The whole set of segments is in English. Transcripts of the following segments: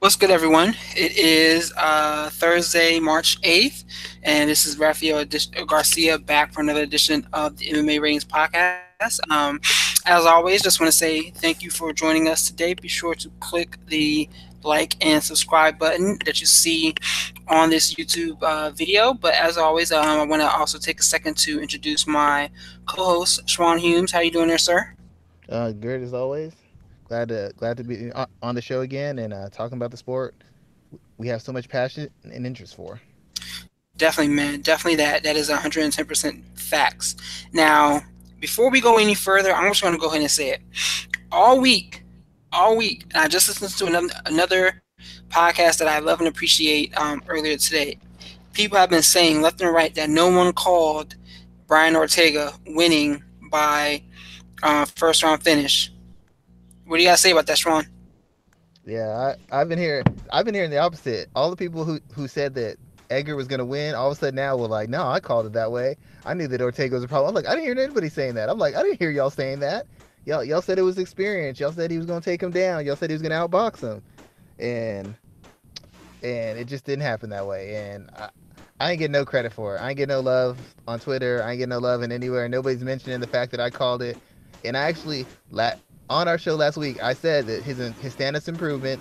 What's good, everyone? It is Thursday, March 8th, and this is Raphael Garcia back for another edition of the MMA Ratings Podcast. As always, just want to say thank you for joining us today. Be sure to click the like and subscribe button that you see on this YouTube video. But as always, I want to also take a second to introduce my co-host, Schwan Humes. How you doing there, sir? Good as always. Glad to be on the show again and talking about the sport we have so much passion and interest for. Definitely, man. Definitely that is 110% facts. Now, before we go any further, I'm just going to go ahead and say it. All week, all week, and I just listened to another podcast that I love and appreciate earlier today. People have been saying left and right that no one called Brian Ortega winning by first round finish. What do you guys say about that, Sean? I've been hearing the opposite. All the people who said that Edgar was gonna win, all of a sudden now were like, no, I called it that way. I knew that Ortega was a problem. I'm like, I didn't hear anybody saying that. I'm like, I didn't hear y'all saying that. Y'all said it was experience. Y'all said he was gonna take him down. Y'all said he was gonna outbox him, and and it just didn't happen that way. And I ain't get no credit for it. I ain't get no love on Twitter. I ain't get no love in anywhere. Nobody's mentioning the fact that I called it. And I actually, on our show last week, I said that his stance improvement.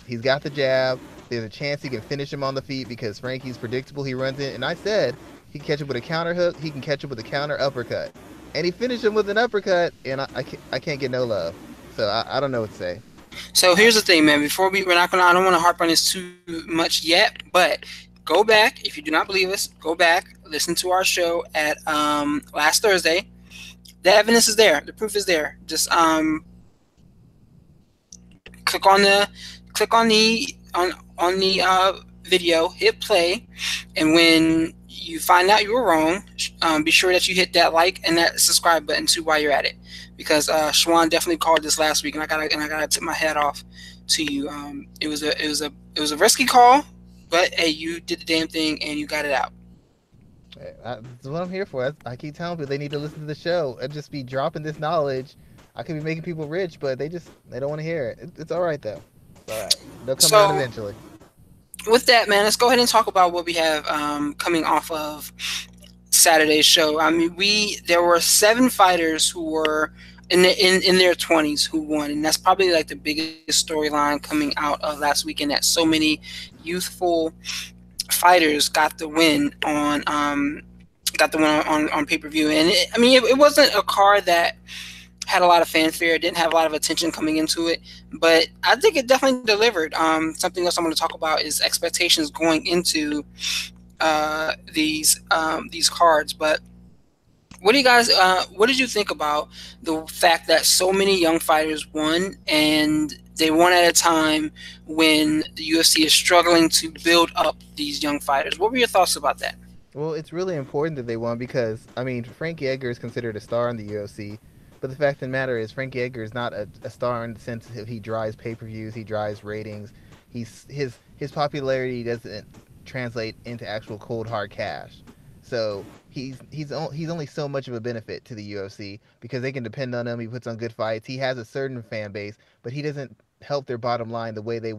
He's got the jab. There's a chance he can finish him on the feet because Frankie's predictable. He runs in, and I said he can catch him with a counter hook. He can catch him with a counter uppercut, and he finished him with an uppercut. And I can't get no love. So I don't know what to say. So here's the thing, man. We're not gonna. I don't want to harp on this too much yet, but go back if you do not believe us. Go back, listen to our show at last Thursday. The evidence is there. The proof is there. Just click on the click on the video, hit play, and when you find out you were wrong, be sure that you hit that like and that subscribe button too while you're at it, because Schwan definitely called this last week, and I gotta tip my hat off to you. It was a risky call, but hey, you did the damn thing and you got it out. That's what I'm here for. I keep telling people they need to listen to the show. I just be dropping this knowledge. I could be making people rich, but they don't want to hear it. It's all right though. It's all right. They'll come around So eventually. with that, man, let's go ahead and talk about what we have coming off of Saturday's show. I mean, we there were seven fighters who were in their 20s who won, and that's probably like the biggest storyline coming out of last weekend. That so many youthful fighters got the win on pay per view, and it wasn't a card that had a lot of fanfare. It didn't have a lot of attention coming into it, but I think it definitely delivered. Something else I'm going to talk about is expectations going into these cards. But what do you guys? What did you think about the fact that so many young fighters won, and they won at a time when the UFC is struggling to build up these young fighters? What were your thoughts about that? Well, it's really important that they won because I mean Frankie Edgar is considered a star in the UFC, but the fact of the matter is Frankie Edgar is not a star in the sense that he drives pay-per-views, he drives ratings. His popularity doesn't translate into actual cold hard cash. So he's only so much of a benefit to the UFC because they can depend on him. He puts on good fights. He has a certain fan base, but he doesn't help their bottom line the way they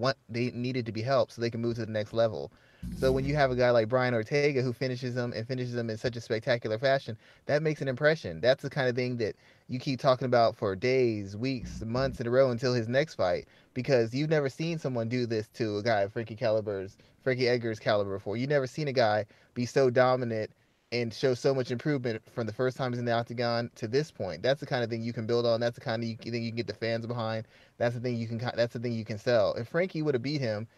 needed to be helped so they can move to the next level. So when you have a guy like Brian Ortega who finishes them and finishes them in such a spectacular fashion, that makes an impression. That's the kind of thing that you keep talking about for days, weeks, months in a row until his next fight because you've never seen someone do this to a guy of Frankie Edgar's caliber before. You've never seen a guy be so dominant and show so much improvement from the first time he's in the octagon to this point. That's the kind of thing you can build on. That's the kind of thing you can get the fans behind. That's the thing you can. That's the thing you can sell. If Frankie would have beat him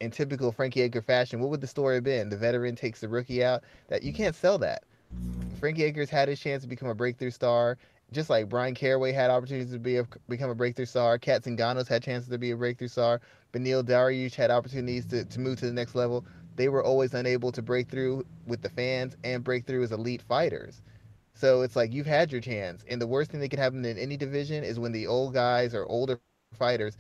in typical Frankie Edgar fashion, what would the story have been? The veteran takes the rookie out. That you can't sell that. Frankie Edgar's had his chance to become a breakthrough star, just like Brian Caraway had opportunities to become a breakthrough star. Kat Zingano's had chances to be a breakthrough star. Benil Dariush had opportunities to move to the next level. They were always unable to break through with the fans and break through as elite fighters. So it's like you've had your chance, and the worst thing that can happen in any division is when the old guys or older fighters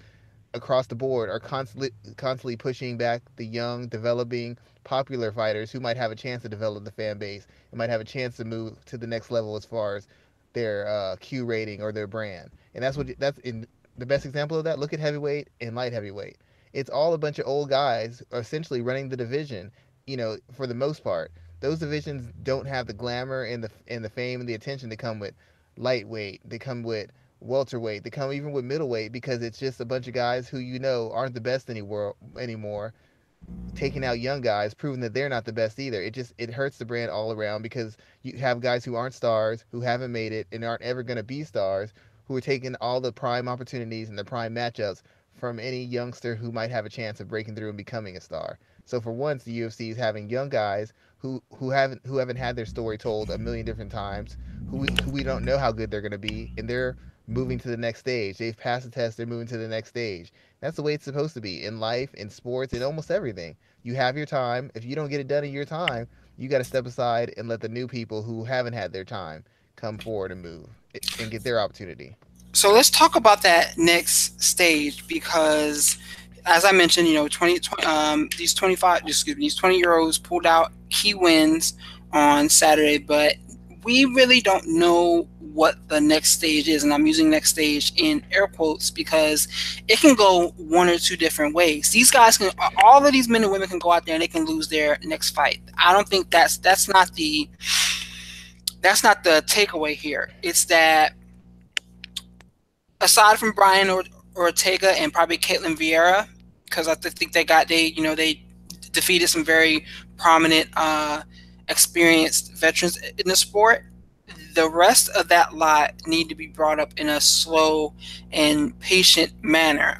across the board are constantly pushing back the young, developing, popular fighters who might have a chance to develop the fan base and might have a chance to move to the next level as far as their Q rating or their brand. And that's in the best example of that. Look at heavyweight and light heavyweight. It's all a bunch of old guys essentially running the division. For the most part, those divisions don't have the glamour and the fame and the attention that come with lightweight. They come with welterweight. They come even with middleweight because it's just a bunch of guys who aren't the best anymore, taking out young guys, proving that they're not the best either. It hurts the brand all around because you have guys who aren't stars, who haven't made it, and aren't ever going to be stars, who are taking all the prime opportunities and the prime matchups from any youngster who might have a chance of breaking through and becoming a star. So for once, the UFC is having young guys who haven't had their story told a million different times, who we don't know how good they're going to be, and they're moving to the next stage. They've passed the test. They're moving to the next stage. That's the way it's supposed to be in life, in sports, in almost everything. You have your time. If you don't get it done in your time, you got to step aside and let the new people who haven't had their time come forward and move and get their opportunity. So let's talk about that next stage because, as I mentioned, 20, these 25, excuse me, these 20-year-olds pulled out key wins on Saturday, but we really don't know what the next stage is. And I'm using next stage in air quotes because it can go one or two different ways. These guys can, all of these men and women can go out there and they can lose their next fight. I don't think that's not the takeaway here. It's that aside from Brian or Ortega and probably Caitlin Vieira, because I think they defeated some very prominent, experienced veterans in the sport. The rest of that lot need to be brought up in a slow and patient manner.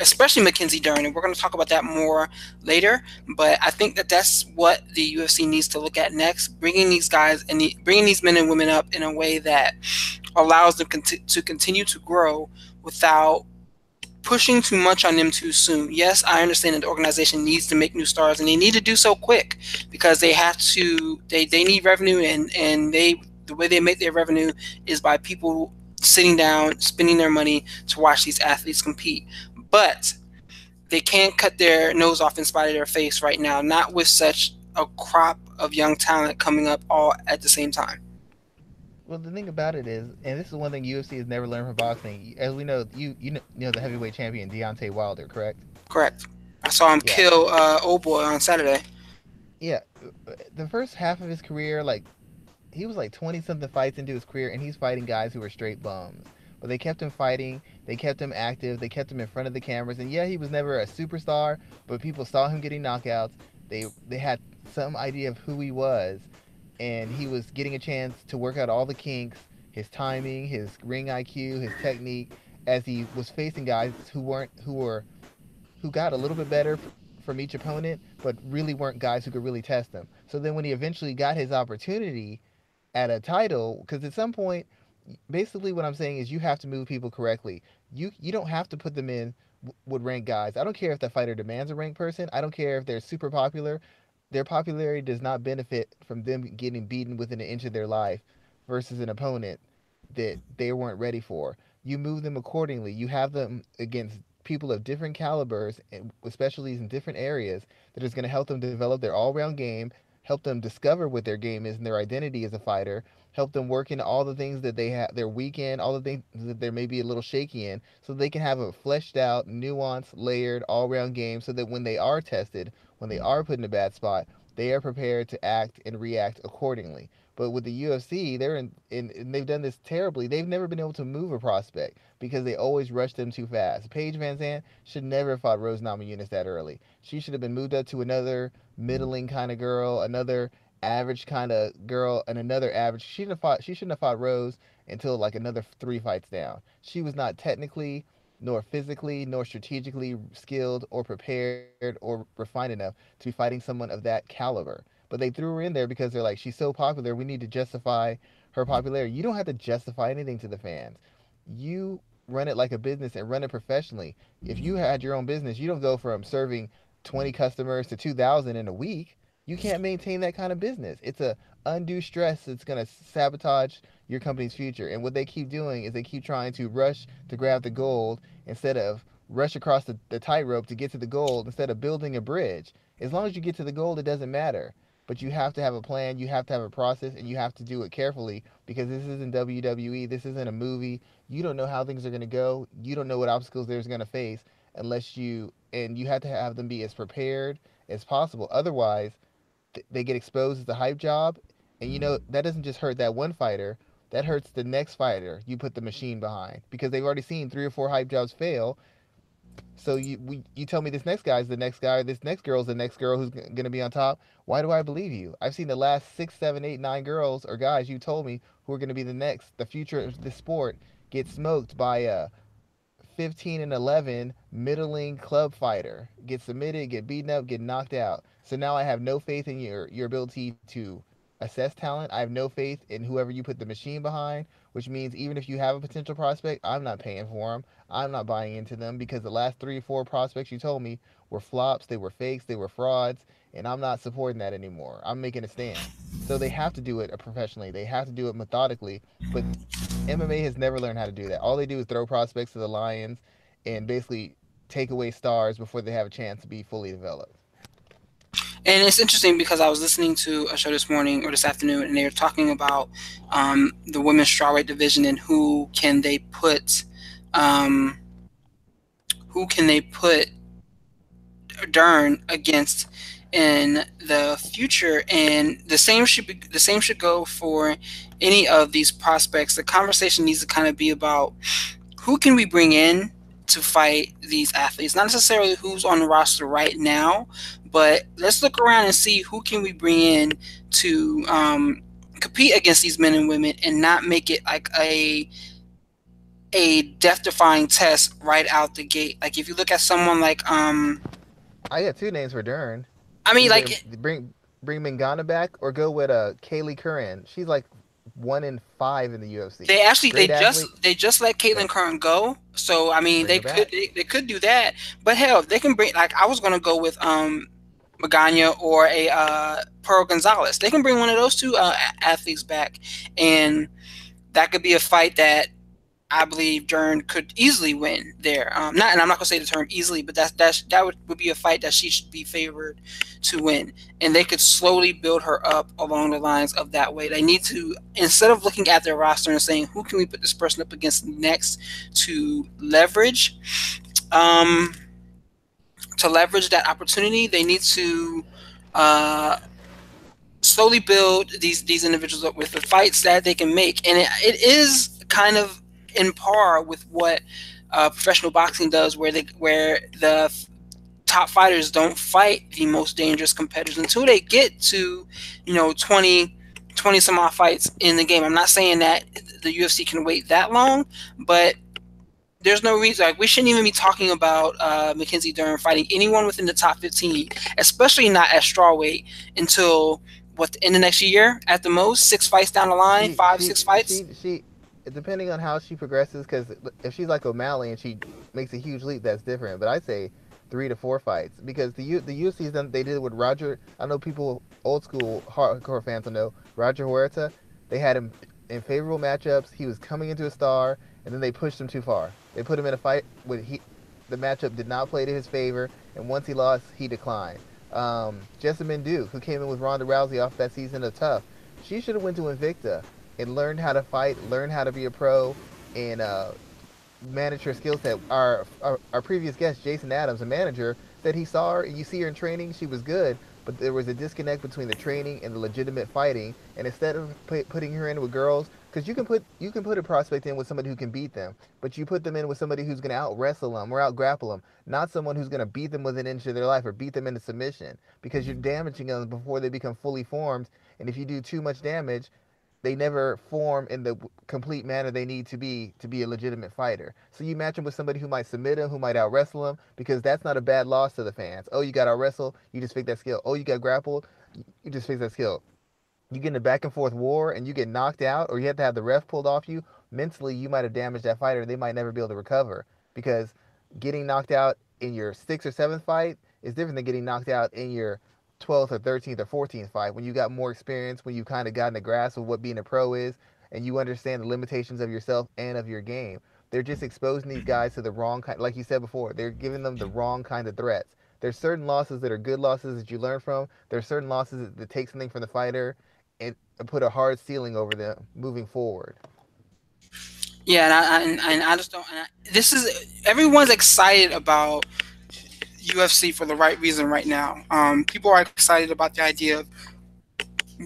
Especially Mackenzie Dern, and we're going to talk about that more later. But I think that that's what the UFC needs to look at next, bringing these guys and bringing these men and women up in a way that allows them to continue to grow without pushing too much on them too soon. Yes, I understand that the organization needs to make new stars, and they need to do so quick because they have to. They need revenue, and the way they make their revenue is by people sitting down, spending their money to watch these athletes compete. But they can't cut their nose off in spite of their face right now, not with such a crop of young talent coming up all at the same time. Well, the thing about it is, and this is one thing UFC has never learned from boxing. As we know, you know the heavyweight champion Deontay Wilder, correct? Correct. I saw him Yeah, kill old boy on Saturday. yeah. The first half of his career, like he was like 20 something fights into his career, and he's fighting guys who were straight bums. But they kept him fighting, they kept him active, they kept him in front of the cameras. And yeah, he was never a superstar, but people saw him getting knockouts. They had some idea of who he was, and he was getting a chance to work out all the kinks, his timing, his ring IQ, his technique, as he was facing guys who got a little bit better from each opponent, but really weren't guys who could really test him. So then when he eventually got his opportunity at a title, because at some point, basically what I'm saying is you have to move people correctly. You don't have to put them in with ranked guys. I don't care if that fighter demands a ranked person. I don't care if they're super popular. Their popularity does not benefit from them getting beaten within an inch of their life versus an opponent that they weren't ready for. You move them accordingly. You have them against people of different calibers, with specialties in different areas, that is going to help them develop their all-round game, help them discover what their game is and their identity as a fighter, help them work in all the things that they have their weak in, all the things that they're maybe a little shaky in, so they can have a fleshed out, nuanced, layered, all-round game, so that when they are tested, when they are put in a bad spot, they are prepared to act and react accordingly. But with the UFC, and they've done this terribly. They've never been able to move a prospect because they always rush them too fast. Paige Van Zandt should never have fought Rose Namajunas that early. She should have been moved up to another middling kind of girl, another average kind of girl, and another average. She shouldn't have fought Rose until like another three fights down. She was not technically, nor physically, nor strategically skilled or prepared or refined enough to be fighting someone of that caliber. But they threw her in there because they're like, she's so popular, we need to justify her popularity. You don't have to justify anything to the fans. You run it like a business and run it professionally. If you had your own business, you don't go from serving 20 customers to 2,000 in a week. You can't maintain that kind of business. It's a undue stress that's going to sabotage your company's future. And what they keep doing is they keep trying to rush to grab the gold instead of rush across the tightrope to get to the gold instead of building a bridge. As long as you get to the gold, it doesn't matter. But you have to have a plan, you have to have a process, and you have to do it carefully because this isn't WWE, this isn't a movie. You don't know how things are going to go, you don't know what obstacles there's going to face. unless you have to have them be as prepared as possible. Otherwise, they get exposed as a hype job, and that doesn't just hurt that one fighter. That hurts the next fighter you put the machine behind because they've already seen 3 or 4 hype jobs fail. So you tell me this next guy's the next guy, this next girl's the next girl who's going to be on top. Why do I believe you? I've seen the last 6, 7, 8, 9 girls or guys you told me who are going to be the future of the sport get smoked by a 15-11 middling club fighter, get submitted, get beaten up, get knocked out. So now I have no faith in your ability to assess talent. I have no faith in whoever you put the machine behind, which means even if you have a potential prospect, I'm not paying for them. I'm not buying into them because the last 3 or 4 prospects you told me were flops, they were fakes, they were frauds, and I'm not supporting that anymore. I'm making a stand. So they have to do it professionally. They have to do it methodically, but MMA has never learned how to do that. All they do is throw prospects to the lions and basically take away stars before they have a chance to be fully developed. And it's interesting because I was listening to a show this morning or this afternoon, and they were talking about the women's strawweight division and um, who can they put Dern against in the future, and the same should go for any of these prospects. The conversation needs to kind of be about who can we bring in to fight these athletes, not necessarily who's on the roster right now, but let's look around and see who can we bring in to compete against these men and women, and not make it like a death defying test right out the gate. Like if you look at someone like I got 2 names for Dern. I mean, Either like bring Mangana back or go with Kaylee Curran. She's like 1-5 in the UFC. Great athlete. they just let Yeah, Caitlin Curran go. So I mean, bring her back. they could do that. But hell, they can bring, like I was gonna go with Magana or a Pearl Gonzalez. They can bring one of those two athletes back, and that could be a fight that I believe Dern could easily win there. Not, and I'm not gonna say the term easily, but that would be a fight that she should be favored to win, and they could slowly build her up along the lines of that way. They need to, instead of looking at their roster and saying who can we put this person up against next, to leverage, um, that opportunity. They need to uh, slowly build these individuals up with the fights that they can make, and it is kind of in par with what professional boxing does, where the top fighters don't fight the most dangerous competitors until they get to 20 some odd fights in the game. I'm not saying that the UFC can wait that long, but there's no reason, like we shouldn't even be talking about Mackenzie Dern fighting anyone within the top 15, especially not at strawweight, until what, in the next year at the most, 6 fights down the line, She five, she 6 fights. she depending on how she progresses, because if she's like O'Malley and she makes a huge leap, that's different. But I'd say 3 to 4 fights because the UFC's done. They did it with Roger. I know people old school hardcore fans will know Roger Huerta. They had him in favorable matchups. He was coming into a star, and then they pushed him too far. They put him in a fight with the matchup did not play to his favor, and once he lost, he declined. Jessamine Duke, who came in with Ronda Rousey off that season of Tough, she should have went to Invicta and learned how to fight, learned how to be a pro, and manage her skill set. Our previous guest, Jason Adams, a manager, said he saw her. You see her in training; she was good, but there was a disconnect between the training and the legitimate fighting. And instead of putting her in with girls, because you can put a prospect in with somebody who can beat them, but you put them in with somebody who's going to out wrestle them or out grapple them, not someone who's going to beat them within an inch of their life or beat them into submission, because you're damaging them before they become fully formed. And if you do too much damage, they never form in the complete manner they need to be a legitimate fighter. So you match them with somebody who might submit him, who might out wrestle him, because that's not a bad loss to the fans. Oh, you got out wrestle, you just fix that skill. Oh, you got grappled, you just fix that skill. You get in a back and forth war and you get knocked out, or you have to have the ref pulled off you. Mentally, you might have damaged that fighter. They might never be able to recover because getting knocked out in your sixth or seventh fight is different than getting knocked out in your 12th or 13th or 14th fight when you got more experience, when you kind of gotten a grasp of what being a pro is, and you understand the limitations of yourself and of your game. They're just exposing these guys to the wrong kind, like you said before, they're giving them the wrong kind of threats. There's certain losses that are good losses that you learn from. There's certain losses that take something from the fighter and put a hard ceiling over them moving forward. Yeah, and I just don't. This is everyone's excited about UFC for the right reason right now. People are excited about the idea of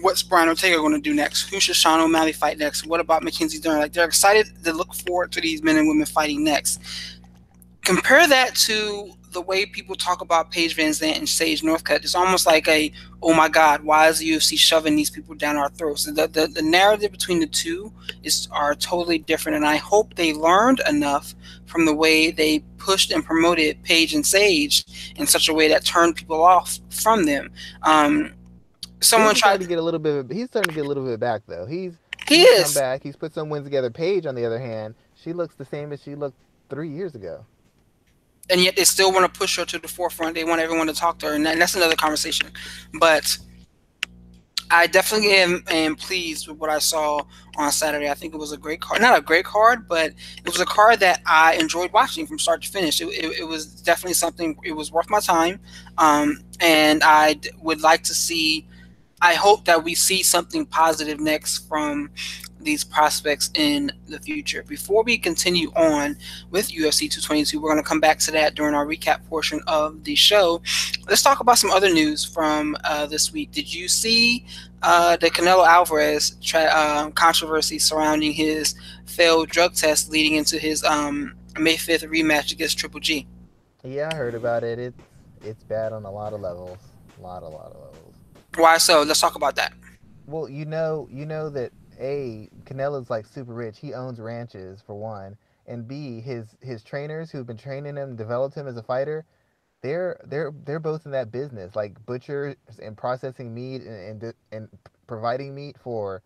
what's Brian Ortega going to do next. Who should Sean O'Malley fight next? What about Mackenzie Dern? Like they're excited to look forward to these men and women fighting next. Compare that to the way people talk about Paige Van Zant and Sage Northcutt. It's almost like a, oh my God, why is the UFC shoving these people down our throats? The narrative between the two are totally different, and I hope they learned enough from the way they pushed and promoted Paige and Sage in such a way that turned people off from them. Um, Sage someone is starting tried. to get a little bit. He's starting to get a little bit back though. He He's come is. back. He's put some wins together. Paige, on the other hand, she looks the same as she looked 3 years ago. And yet they still want to push her to the forefront. They want everyone to talk to her, and that's another conversation. But I definitely am pleased with what I saw on Saturday. I think it was a great card. Not a great card, but it was a card that I enjoyed watching from start to finish. It was definitely something, it was worth my time. And I would like to see, I hope that we see something positive next from these prospects in the future. Before we continue on with UFC 222, we're going to come back to that during our recap portion of the show. Let's talk about some other news from this week. Did you see the Canelo Alvarez controversy surrounding his failed drug test leading into his May 5th rematch against Triple G? Yeah, I heard about it. It's bad on a lot of levels. A lot of levels. Why so? Let's talk about that. Well, you know that Canelo's like super rich. He owns ranches for one, and B, his trainers who've been training him, developed him as a fighter. They're both in that business, like butchers and processing meat and providing meat for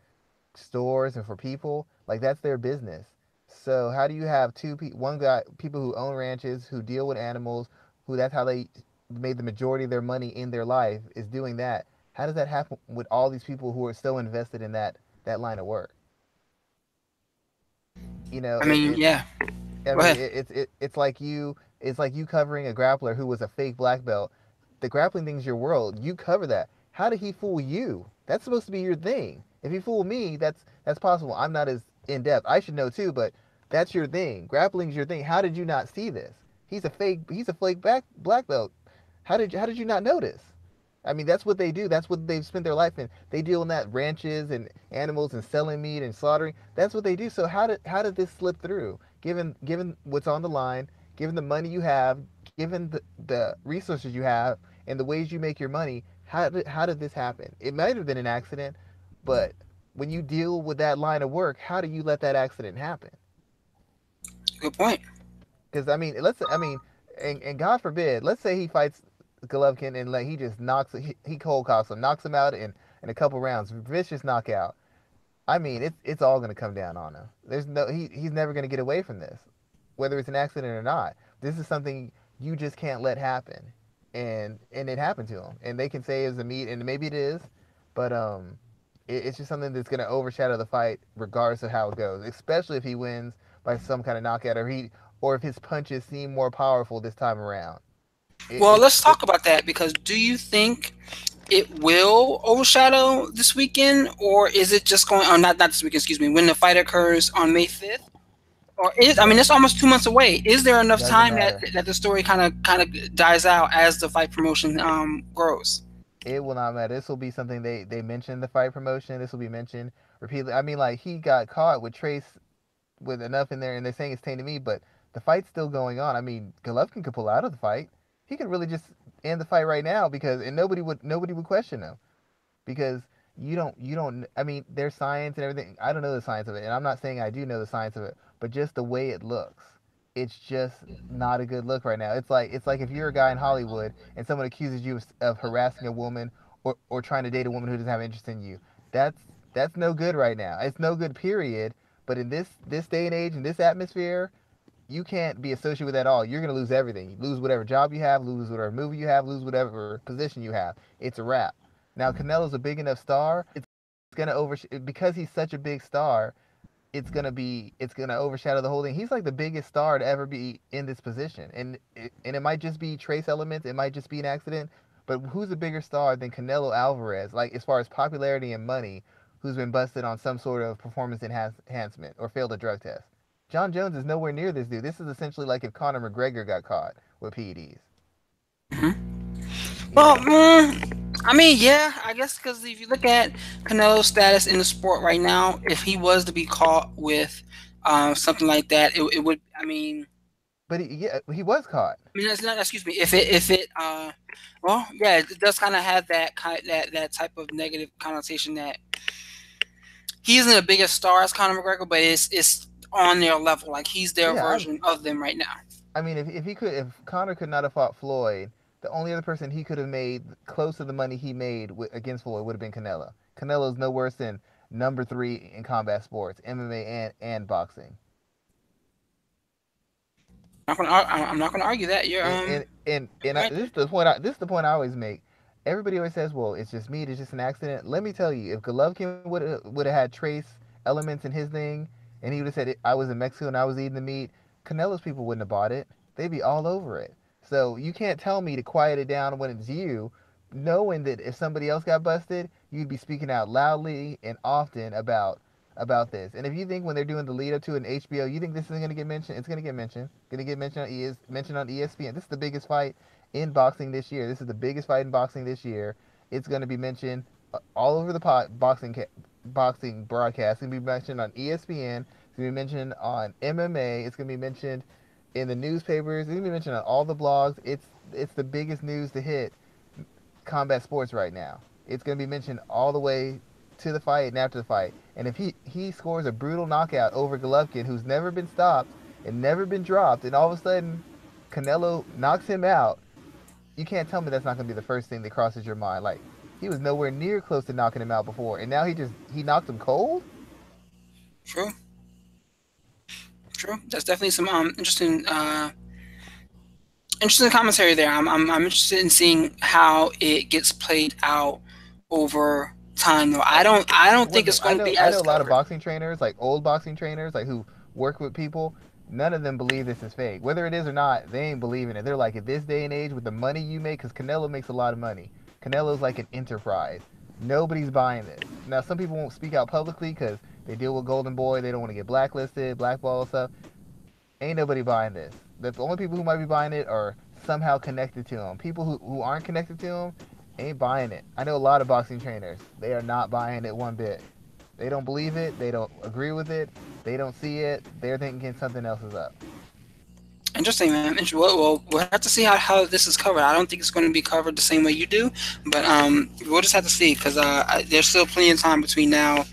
stores and for people. Like that's their business. So how do you have one guy, people who own ranches, who deal with animals, who that's how they made the majority of their money in their life is doing that? How does that happen with all these people who are so invested in that line of work? You know, I mean, yeah. I Go mean, ahead. it's like you covering a grappler who was a fake black belt. The grappling thing's your world. You cover that. How did he fool you? That's supposed to be your thing. If he fooled me, that's possible. I'm not as in depth. I should know too, but that's your thing. Grappling's your thing. How did you not see this? He's a fake black belt. How did you not notice? I mean, that's what they do. That's what they've spent their life in. They deal in that ranches and animals and selling meat and slaughtering. That's what they do. So how did this slip through? Given what's on the line, given the money you have, given the resources you have, and the ways you make your money, how did this happen? It might have been an accident, but when you deal with that line of work, how do you let that accident happen? Good point. Because I mean, and God forbid, let's say he fights Golovkin and like he just he cold cocks him, knocks him out in a couple rounds, vicious knockout. I mean, it's all gonna come down on him. He's never gonna get away from this, whether it's an accident or not. This is something you just can't let happen, and it happened to him. And they can say it was a meet, and maybe it is, but it's just something that's gonna overshadow the fight, regardless of how it goes. Especially if he wins by some kind of knockout, or if his punches seem more powerful this time around. Well, It's let's talk about that because do you think it will overshadow this weekend, or is it just going? Oh, not this weekend. Excuse me. When the fight occurs on May 5th, or is I mean it's almost 2 months away. Is there enough doesn't time matter. that the story kind of dies out as the fight promotion grows? It will not matter. This will be something they mention the fight promotion. This will be mentioned repeatedly. I mean, like he got caught with trace with enough in there, and they're saying it's tainted meat, but the fight's still going on. I mean, Golovkin could pull out of the fight. He could really just end the fight right now because and nobody would question him because you don't. I mean, there's science and everything. I don't know the science of it, and I'm not saying I do know the science of it, but just the way it looks, it's just not a good look right now. It's like if you're a guy in Hollywood and someone accuses you of harassing a woman or trying to date a woman who doesn't have interest in you. That's that's no good right now. It's no good, period. But in this day and age, in this atmosphere, you can't be associated with that at all. You're gonna lose everything. You lose whatever job you have, lose whatever movie you have, lose whatever position you have. It's a wrap. Now Canelo's a big enough star. It's gonna over because he's such a big star. It's gonna overshadow the whole thing. He's like the biggest star to ever be in this position, and it might just be trace elements. It might just be an accident. But who's a bigger star than Canelo Alvarez? Like as far as popularity and money, who's been busted on some sort of performance enhancement or failed a drug test? John Jones is nowhere near this dude. This is essentially like if Conor McGregor got caught with PEDs. Hmm. You Well, know, I mean, yeah, I guess because if you look at Canelo's status in the sport right now, if he was to be caught with something like that, it would. but yeah, he was caught. I mean, that's not. Excuse me. Well, yeah, it does kind of have that type of negative connotation that he isn't the biggest star as Conor McGregor, but it's on their level. Like he's their Yeah, version of them right now. I mean, if Conor could not have fought Floyd, the only other person he could have made close to the money he made against Floyd would have been Canelo. Canelo's no worse than number three in combat sports, MMA and boxing. I'm not gonna argue that. You're This right. is the point. This is the point I always make. Everybody always says, "Well, it's just meat. It's just an accident." Let me tell you, if Golovkin would have had trace elements in his thing, and he would have said, "I was in Mexico and I was eating the meat," Canelo's people wouldn't have bought it. They'd be all over it. So you can't tell me to quiet it down when it's you, knowing that if somebody else got busted, you'd be speaking out loudly and often about this. And if you think when they're doing the lead up to an HBO, you think this isn't going to get mentioned, it's going to get mentioned. Going to get mentioned on ESPN. This is the biggest fight in boxing this year. This is the biggest fight in boxing this year. It's going to be mentioned all over the boxing broadcast. It's going to be mentioned on ESPN. It's going to be mentioned on MMA. It's going to be mentioned in the newspapers. It's going to be mentioned on all the blogs. It's the biggest news to hit combat sports right now. It's going to be mentioned all the way to the fight and after the fight. And if he scores a brutal knockout over Golovkin, who's never been stopped and never been dropped, and all of a sudden Canelo knocks him out, you can't tell me that's not going to be the first thing that crosses your mind. Like, he was nowhere near close to knocking him out before, and now he knocked him cold. True. True. That's definitely some interesting commentary there. I'm interested in seeing how it gets played out over time. Though I don't think it's going to be I as know a lot of covered. boxing trainers, like old boxing trainers, like who work with people. None of them believe this is fake. Whether it is or not, they ain't believing it. They're like, at this day and age, with the money you make, because Canelo makes a lot of money. Canelo's like an enterprise. Nobody's buying this. Now, some people won't speak out publicly because they deal with Golden Boy. They don't want to get blacklisted, blackballed, stuff. Ain't nobody buying this. The only people who might be buying it are somehow connected to him. People who aren't connected to him ain't buying it. I know a lot of boxing trainers. They are not buying it one bit. They don't believe it. They don't agree with it. They don't see it. They're thinking something else is up. Interesting, man. Well, we'll have to see how this is covered. I don't think it's going to be covered the same way you do, but we'll just have to see because there's still plenty of time between now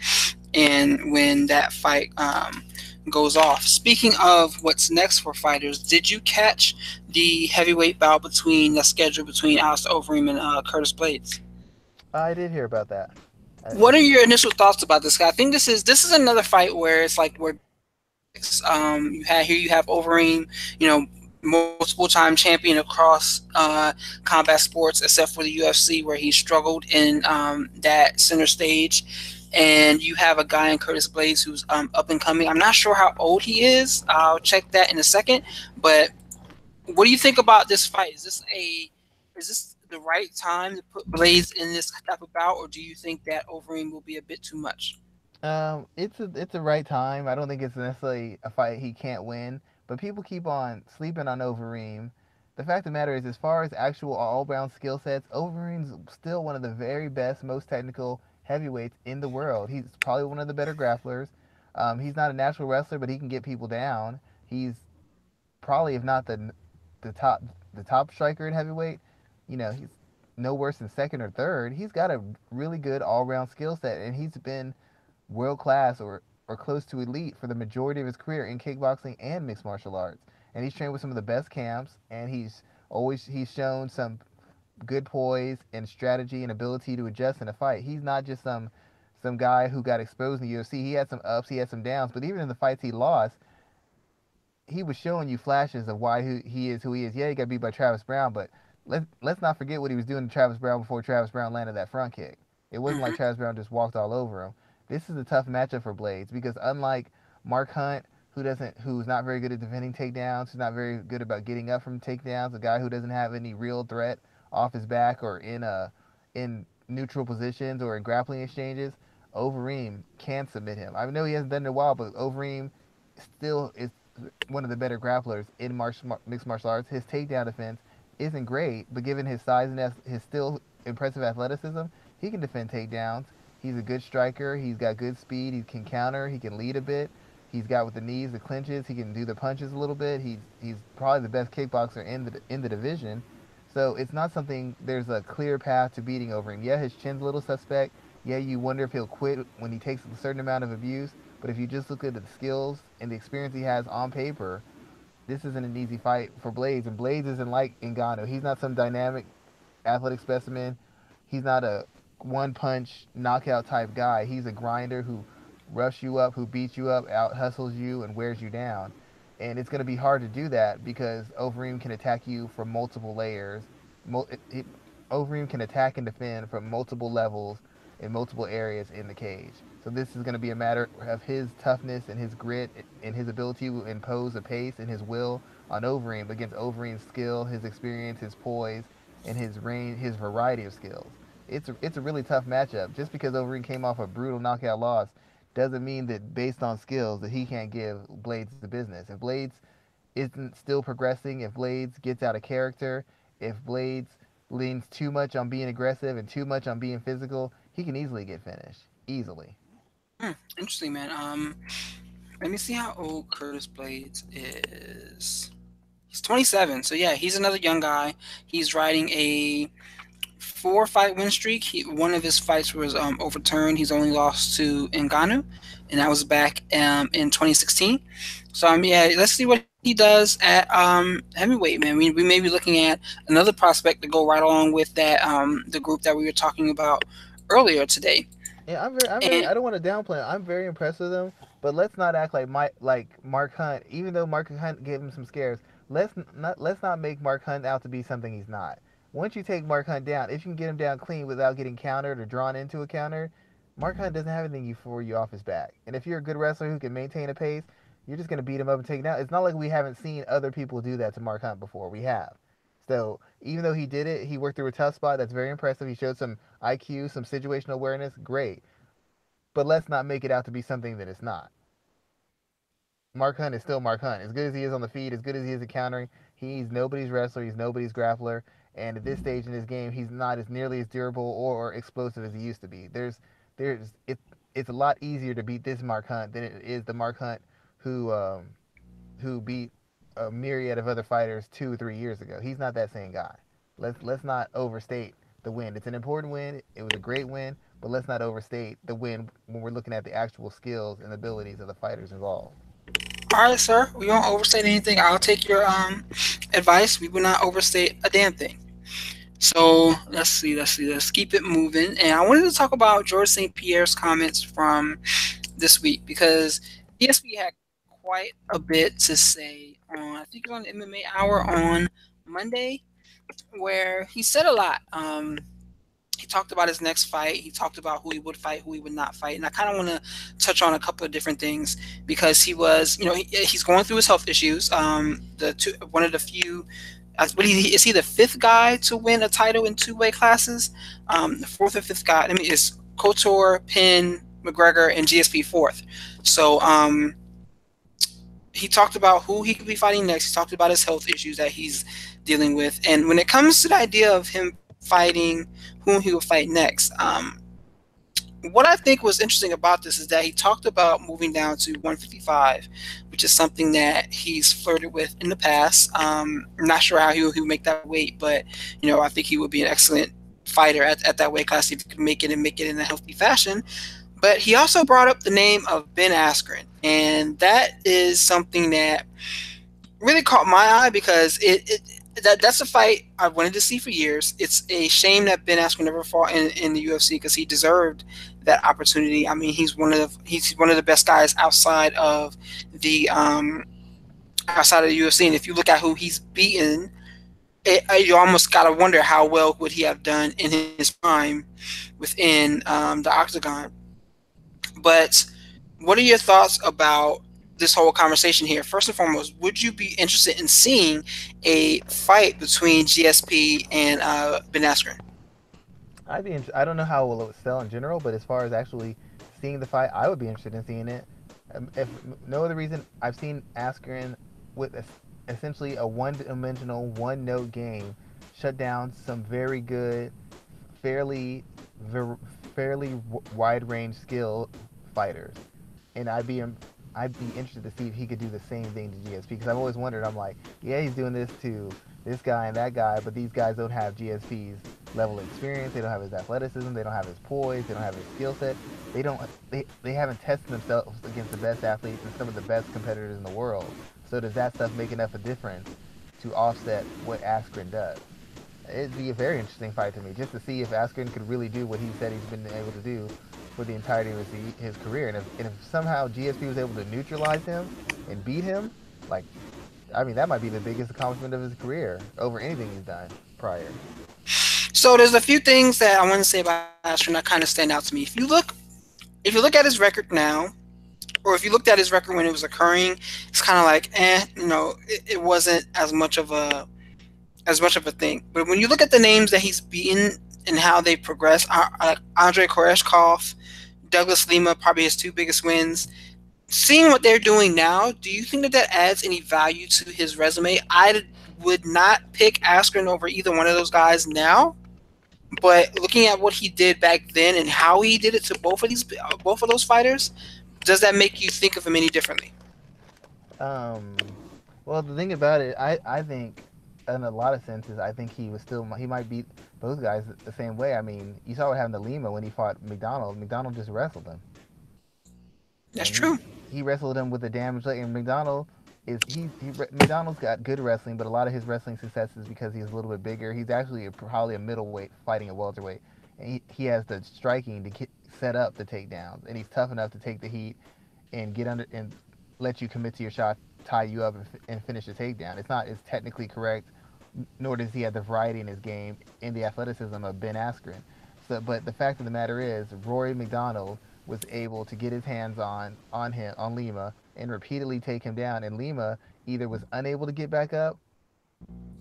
and when that fight goes off. Speaking of what's next for fighters, did you catch the heavyweight bout between the schedule between Alistair Overeem and Curtis Blades? I did hear about that. I What are did. your initial thoughts about this guy? I think this is another fight where it's like where you have Overeem, multiple time champion across combat sports, except for the UFC where he struggled in that center stage. And you have a guy in Curtis Blades who's up and coming. I'm not sure how old he is. I'll check that in a second. But what do you think about this fight? Is this the right time to put Blades in this type of bout, or do you think that Overeem will be a bit too much? It's a right time. I don't think it's necessarily a fight he can't win, but people keep on sleeping on Overeem. The fact of the matter is, as far as actual all-round skill sets, Overeem's still one of the very best, most technical heavyweights in the world. He's probably one of the better grapplers. He's not a natural wrestler, but he can get people down. He's probably, if not the top the top striker in heavyweight. He's no worse than second or third. He's got a really good all-round skill set, and he's been world class or close to elite for the majority of his career in kickboxing and mixed martial arts. And he's trained with some of the best camps, and he's shown some good poise and strategy and ability to adjust in a fight. He's not just some guy who got exposed in the UFC. He had some ups, he had some downs, but even in the fights he lost, he was showing you flashes of why he is who he is. Yeah, he got beat by Travis Brown, but let's not forget what he was doing to Travis Brown before Travis Brown landed that front kick. It wasn't like Hmm. Travis Brown just walked all over him. This is a tough matchup for Blades because unlike Mark Hunt, who's not very good at defending takedowns, who's not very good about getting up from takedowns, a guy who doesn't have any real threat off his back or in neutral positions or in grappling exchanges, Overeem can submit him. I know he hasn't done it in a while, but Overeem still is one of the better grapplers in mixed martial arts. His takedown defense isn't great, but given his size and his still impressive athleticism, he can defend takedowns. He's a good striker. He's got good speed. He can counter. He can lead a bit. He's got with the knees, the clinches. He can do the punches a little bit. He's probably the best kickboxer in the division. So it's not something. There's a clear path to beating over him. Yeah, his chin's a little suspect. Yeah, you wonder if he'll quit when he takes a certain amount of abuse. But if you just look at the skills and the experience he has on paper, this isn't an easy fight for Blades. And Blades isn't like Ngannou. He's not some dynamic athletic specimen. He's not a one punch knockout type guy. He's a grinder who roughs you up, who beats you up, out hustles you, and wears you down. And it's going to be hard to do that because Overeem can attack you from multiple layers. Overeem can attack and defend from multiple levels in multiple areas in the cage. So this is going to be a matter of his toughness and his grit and his ability to impose a pace and his will on Overeem against Overeem's skill, his experience, his poise, and his range, his variety of skills. It's a really tough matchup. Just because Overeem came off a brutal knockout loss doesn't mean that based on skills that he can't give Blades the business. If Blades isn't still progressing, if Blades gets out of character, if Blades leans too much on being aggressive and too much on being physical, he can easily get finished. Easily. Interesting, man. Let me see how old Curtis Blades is. He's 27, so yeah, he's another young guy. He's riding a four-fight win streak. One of his fights was overturned. He's only lost to Ngannou, and that was back in 2016. So yeah, let's see what he does at heavyweight, man. We may be looking at another prospect to go right along with that the group that we were talking about earlier today. Yeah, And I don't want to downplay him. I'm very impressed with him, but let's not act like Mark Hunt. Even though Mark Hunt gave him some scares, let's not make Mark Hunt out to be something he's not. Once you take Mark Hunt down, if you can get him down clean without getting countered or drawn into a counter, Mark Hunt doesn't have anything for you off his back. And if you're a good wrestler who can maintain a pace, you're just gonna beat him up and take him down. It's not like we haven't seen other people do that to Mark Hunt before. We have. So even though he did it, he worked through a tough spot. That's very impressive. He showed some IQ, some situational awareness. Great. But let's not make it out to be something that it's not. Mark Hunt is still Mark Hunt. As good as he is on the feet, as good as he is at countering, he's nobody's wrestler. He's nobody's grappler. And at this stage in his game, he's not as nearly as durable or explosive as he used to be. It's a lot easier to beat this Mark Hunt than it is the Mark Hunt who who beat a myriad of other fighters 2 or 3 years ago. He's not that same guy. Let's not overstate the win. It's an important win. It was a great win, but let's not overstate the win when we're looking at the actual skills and abilities of the fighters involved. all right, sir, we won't overstate anything. I'll take your advice. We will not overstate a damn thing. So let's keep it moving. And I wanted to talk about George St. Pierre's comments from this week because ESP had quite a bit to say on, I think it was on the MMA Hour on Monday, where he said a lot. He talked about his next fight. He talked about who he would fight, who he would not fight, and I kind of want to touch on a couple of different things because he was, he's going through his health issues. One of the few, is he the fifth guy to win a title in two weight classes? The fourth or fifth guy. I mean, it's Couture, Penn, McGregor, and GSP fourth. So he talked about who he could be fighting next. He talked about his health issues that he's dealing with, and when it comes to the idea of him fighting whom he would fight next, what I think was interesting about this is that he talked about moving down to 155, which is something that he's flirted with in the past. I'm not sure how he would make that weight, but I think he would be an excellent fighter at that weight class if he could make it and make it in a healthy fashion. But he also brought up the name of Ben Askren, and that is something that really caught my eye because that's a fight I wanted to see for years. It's a shame that Ben Askren never fought in the UFC because he deserved that opportunity. I mean, he's one of the best guys the outside of the UFC, and if you look at who he's beaten, you almost gotta wonder how well would he have done in his prime within the octagon. But what are your thoughts about this whole conversation here? First and foremost, would you be interested in seeing a fight between GSP and Ben Askren? I don't know how well it would sell in general, but as far as actually seeing the fight, I would be interested in seeing it. If no other reason, I've seen Askren with essentially a one-dimensional, one-note game shut down some very good, fairly, fairly wide-range skill fighters, and I'd be interested to see if he could do the same thing to GSP because I've always wondered. I'm like, yeah, he's doing this to this guy and that guy, but these guys don't have GSP's level of experience. They don't have his athleticism. They don't have his poise. They don't have his skill set. They don't. They haven't tested themselves against the best athletes and some of the best competitors in the world. So does that stuff make enough a difference to offset what Askren does? It'd be a very interesting fight to me, just to see if Askren could really do what he said he's been able to do for the entirety of his career. And if somehow GSP was able to neutralize him and beat him, like, I mean, that might be the biggest accomplishment of his career over anything he's done prior. So there's a few things that I want to say about Astron that kind of stand out to me. If you look at his record now, or if you looked at his record when it was occurring, it's kind of like, it wasn't as much of a thing. But when you look at the names that he's beaten and how they progress, Andrei Koreshkov, Douglas Lima, probably his two biggest wins. Seeing what they're doing now, do you think that that adds any value to his resume? I would not pick Askren over either one of those guys now, but looking at what he did back then and how he did it to both of those fighters, does that make you think of him any differently? Um, well, the thing about it, I think, in a lot of senses, I think he might beat those guys the same way. I mean, you saw what happened to Lima when he fought McDonald. McDonald just wrestled him, That's and true. he wrestled him with a damaged leg. And McDonald's got good wrestling, but a lot of his wrestling success is because he's a little bit bigger. He's actually probably a middleweight fighting a welterweight, and he has the striking to set up the takedowns, and he's tough enough to take the heat and get under and let you commit to your shot, tie you up, and finish the takedown. It's not as technically correct, nor does he have the variety in his game and the athleticism of Ben Askren. So, but the fact of the matter is, Rory McDonald was able to get his hands on Lima and repeatedly take him down, and Lima either was unable to get back up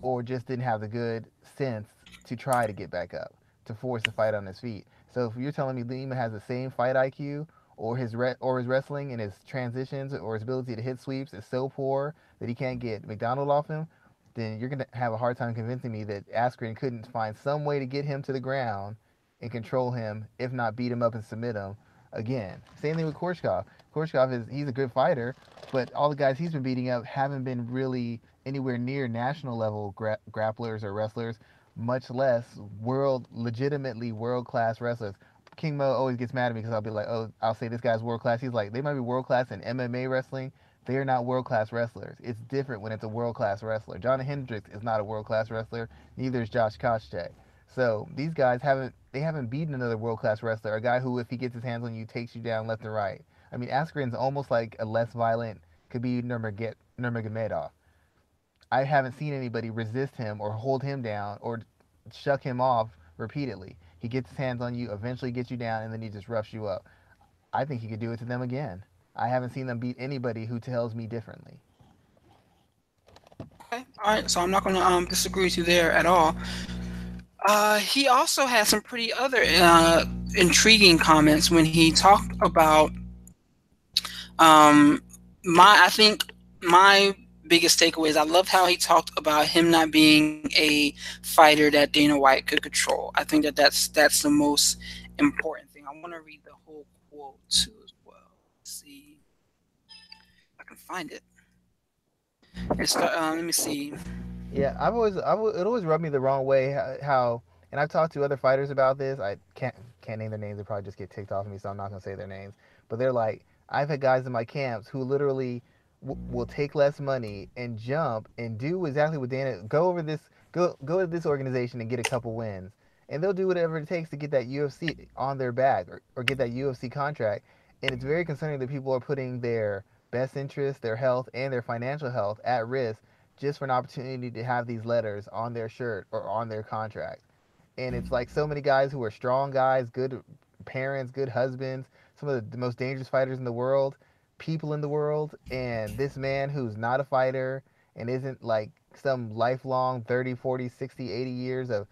or just didn't have the good sense to try to get back up to force the fight on his feet. So if you're telling me Lima has the same fight IQ or his wrestling and his transitions or his ability to hit sweeps is so poor that he can't get McDonald off him, then you're gonna have a hard time convincing me that Askren couldn't find some way to get him to the ground and control him, if not beat him up and submit him again. Same thing with Korshkov. He's a good fighter, but all the guys he's been beating up haven't been really anywhere near national level grapplers or wrestlers, much less legitimately world class wrestlers. King Mo always gets mad at me because I'll be like, oh, I'll say this guy's world class. He's like, they might be world class in MMA wrestling. They are not world class wrestlers. It's different when it's a world class wrestler. John Hendricks is not a world class wrestler. Neither is Josh Koscheck. So these guys haven't beaten another world class wrestler, a guy who, if he gets his hands on you, takes you down left and right. I mean, Askren's almost like a less violent Khabib Nurmagomedov. I haven't seen anybody resist him or hold him down or shuck him off repeatedly. He gets his hands on you, eventually gets you down, and then he just roughs you up. I think he could do it to them again. I haven't seen them beat anybody who tells me differently. Okay, all right. So I'm not going to disagree with you there at all. He also had some pretty other intriguing comments when he talked about um, I think my biggest takeaway is I loved how he talked about him not being a fighter that Dana White could control. I think that that's the most important thing. I want to read the whole quote too as well. Let's see if I can find it. Let me see. Yeah, it always rubbed me the wrong way how, and I've talked to other fighters about this. I can't name their names; they probably just get ticked off at me, so I'm not gonna say their names. But they're like, I've had guys in my camps who literally will take less money and jump and do exactly what Dana go to this organization and get a couple wins, and they'll do whatever it takes to get that UFC on their back or get that UFC contract. And it's very concerning that people are putting their best interest, their health, and their financial health at risk just for an opportunity to have these letters on their shirt or on their contract. And it's like so many guys who are strong guys, good parents, good husbands, some of the most dangerous fighters in the world, people in the world, and this man who's not a fighter and isn't like some lifelong 30, 40, 60, 80 years of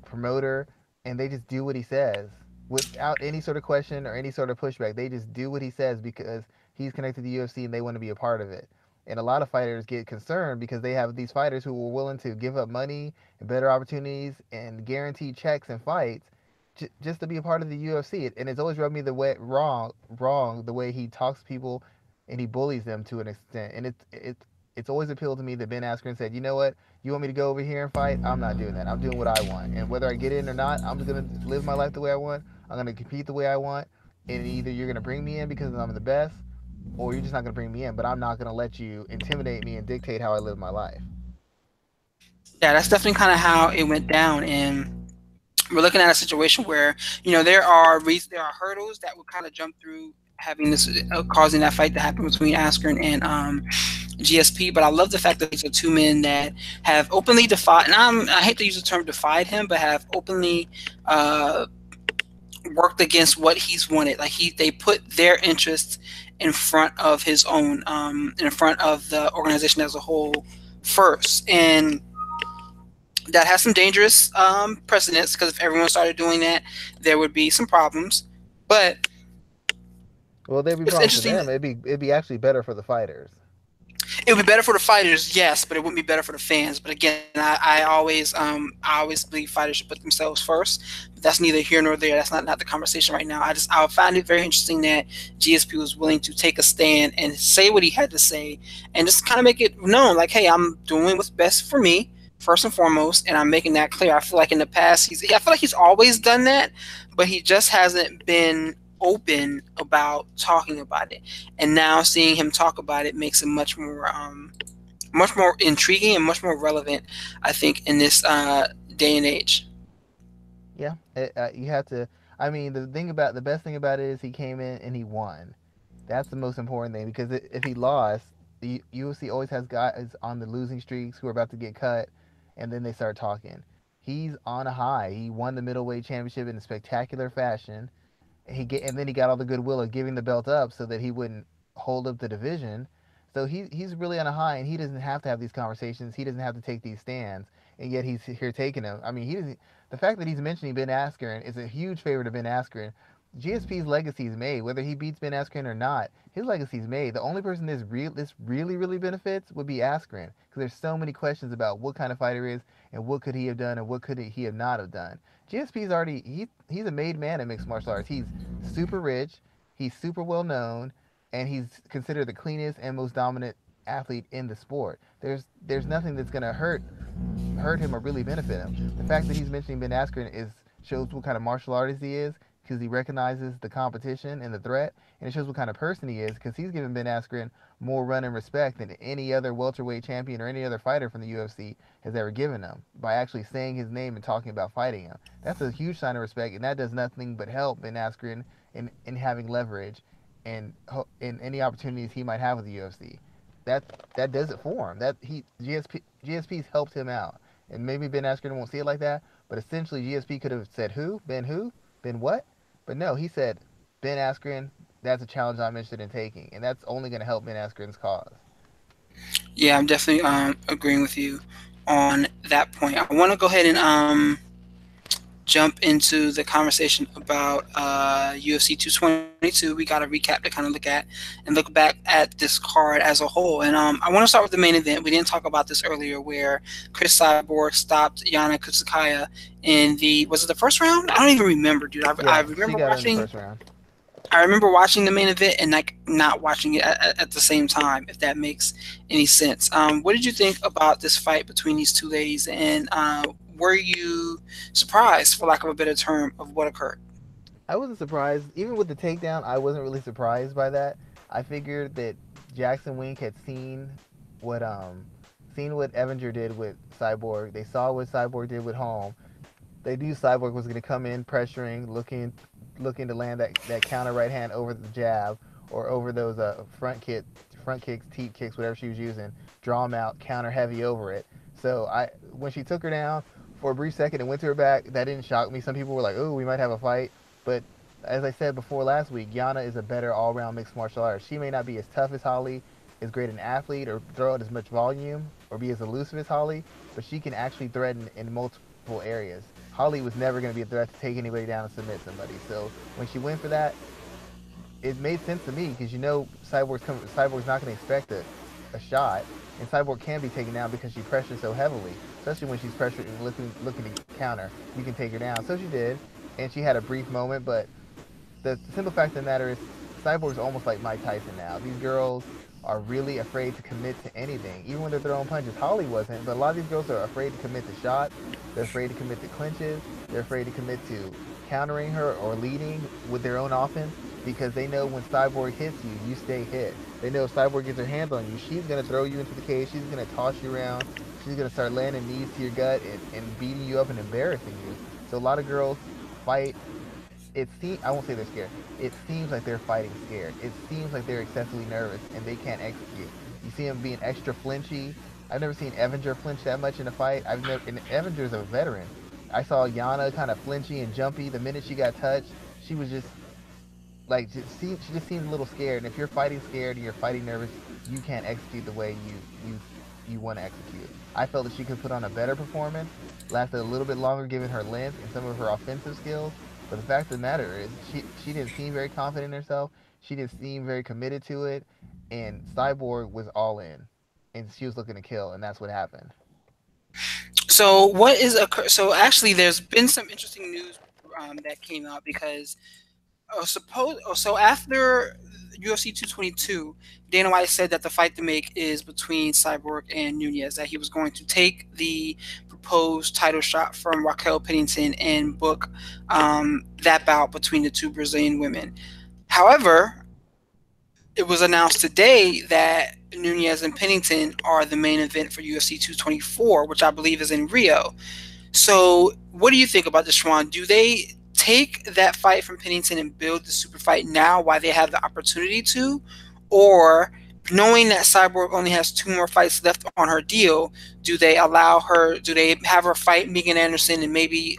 promoter, and they just do what he says without any sort of question or any sort of pushback. They just do what he says because he's connected to the UFC and they want to be a part of it. And a lot of fighters get concerned because they have these fighters who were willing to give up money and better opportunities and guaranteed checks and fights just to be a part of the UFC. And it's always rubbed me the way wrong the way he talks to people and he bullies them to an extent. And it's always appealed to me that Ben Askren said, you know what, you want me to go over here and fight? I'm not doing that. I'm doing what I want. And whether I get in or not, I'm just gonna live my life the way I want. I'm gonna compete the way I want. And either you're gonna bring me in because I'm the best, or you're just not gonna bring me in. But I'm not gonna let you intimidate me and dictate how I live my life. Yeah, that's definitely kind of how it went down. And we're looking at a situation where there are hurdles that would kind of jump through having this causing that fight to happen between Askren and GSP. But I love the fact that these are two men that have openly defied, and I hate to use the term defied him, but have openly uh, worked against what he's wanted. Like they put their interests in front of his own, in front of the organization as a whole first. And that has some dangerous precedents, because if everyone started doing that, there would be some problems. But Well, they'd be it's problems for interesting. them. It'd be actually better for the fighters. It would be better for the fighters, yes, but it wouldn't be better for the fans. But again, I always believe fighters should put themselves first. But that's neither here nor there. That's not the conversation right now. I find it very interesting that GSP was willing to take a stand and say what he had to say, and just kind of make it known, like, hey, I'm doing what's best for me first and foremost, and I'm making that clear. I feel like in the past I feel like he's always done that, but he just hasn't been open about talking about it. And now seeing him talk about it makes it much more intriguing and much more relevant, I think, in this day and age. Yeah, you have to. I mean, the best thing about it is he came in and he won. That's the most important thing because if he lost, the UFC always has guys on the losing streaks who are about to get cut, and then they start talking. He's on a high. He won the middleweight championship in a spectacular fashion. And then he got all the goodwill of giving the belt up so that he wouldn't hold up the division. So he's really on a high, and he doesn't have to have these conversations. He doesn't have to take these stands, and yet he's here taking them. I mean, he doesn't. The fact that he's mentioning Ben Askren is a huge favor to Ben Askren. GSP's legacy is made, whether he beats Ben Askren or not. His legacy is made. The only person this really benefits would be Askren, because there's so many questions about what kind of fighter he is and what could he have done and what could he have not have done. GSP's already he's a made man in mixed martial arts. He's super rich, he's super well known, and he's considered the cleanest and most dominant athlete in the sport. There's nothing that's gonna hurt him or really benefit him. The fact that he's mentioning Ben Askren is shows what kind of martial artist he is, because he recognizes the competition and the threat, and it shows what kind of person he is, because he's given Ben Askren more run and respect than any other welterweight champion or any other fighter from the UFC has ever given him by actually saying his name and talking about fighting him. That's a huge sign of respect, and that does nothing but help Ben Askren in having leverage and in any opportunities he might have with the UFC. That does it for him. That he GSP's helped him out, and maybe Ben Askren won't see it like that, but essentially GSP could have said who, Ben what, but no, he said Ben Askren. That's a challenge I'm interested in taking, and that's only going to help Ben Askren's cause. Yeah, I'm definitely agreeing with you on that point. I want to go ahead and jump into the conversation about UFC 222. We got a recap to kind of look back at this card as a whole. And I want to start with the main event. We didn't talk about this earlier, where Chris Cyborg stopped Yana Kutsukaya in was it the first round? I don't even remember, dude. I Yeah, she remember got in the watching. first round. I remember watching the main event and like not watching it at the same time, if that makes any sense. What did you think about this fight between these two ladies, and were you surprised, for lack of a better term, of what occurred? I wasn't surprised. Even with the takedown, I wasn't really surprised by that. I figured that Jackson Wink had what what Evinger did with Cyborg. They saw what Cyborg did with Holm. They knew Cyborg was going to come in pressuring, looking to land that counter right hand over the jab or over those front kicks, teep kicks, whatever she was using, draw them out, counter heavy over it. So when she took her down for a brief second and went to her back, that didn't shock me. Some people were like, "Oh, we might have a fight," but as I said before last week, Yana is a better all-round mixed martial artist. She may not be as tough as Holly, as great an athlete, or throw out as much volume, or be as elusive as Holly, but she can actually threaten in multiple areas. Holly was never going to be a threat to take anybody down and submit somebody. So when she went for that, it made sense to me because Cyborg's not going to expect a shot, and Cyborg can be taken down because she pressures so heavily, especially when she's pressured and looking to counter. You can take her down. So she did, and she had a brief moment, but the simple fact of the matter is, Cyborg's almost like Mike Tyson now. These girls are really afraid to commit to anything, even when they're throwing punches. Holly wasn't, but a lot of these girls are afraid to commit to shots. They're afraid to commit to clinches. They're afraid to commit to countering her or leading with their own offense because they know when Cyborg hits you, you stay hit. They know if Cyborg gets her hands on you, she's going to throw you into the cage. She's going to toss you around. She's going to start landing knees to your gut and beating you up and embarrassing you. So a lot of girls fight. I won't say they're scared. It seems like they're fighting scared. It seems like they're excessively nervous and they can't execute. You see them being extra flinchy. I've never seen Evander flinch that much in a fight. And Evander's a veteran. I saw Yana kind of flinchy and jumpy the minute she got touched. She was just like she just seemed a little scared. And if you're fighting scared and you're fighting nervous, you can't execute the way you want to execute. I felt that she could put on a better performance, lasted a little bit longer given her length and some of her offensive skills. But the fact of the matter is, she didn't seem very confident in herself. She didn't seem very committed to it, and Cyborg was all in, and she was looking to kill, and that's what happened. So what is so actually there's been some interesting news that came out because so after UFC 222, Dana White said that the fight to make is between Cyborg and Nunez, that he was going to take the proposed title shot from Raquel Pennington and book that bout between the two Brazilian women. However, it was announced today that Nunez and Pennington are the main event for UFC 224, which I believe is in Rio. So, what do you think about this, Schwan? Do they take that fight from Pennington and build the super fight now while they have the opportunity to? Or, knowing that Cyborg only has two more fights left on her deal, do they have her fight Megan Anderson and maybe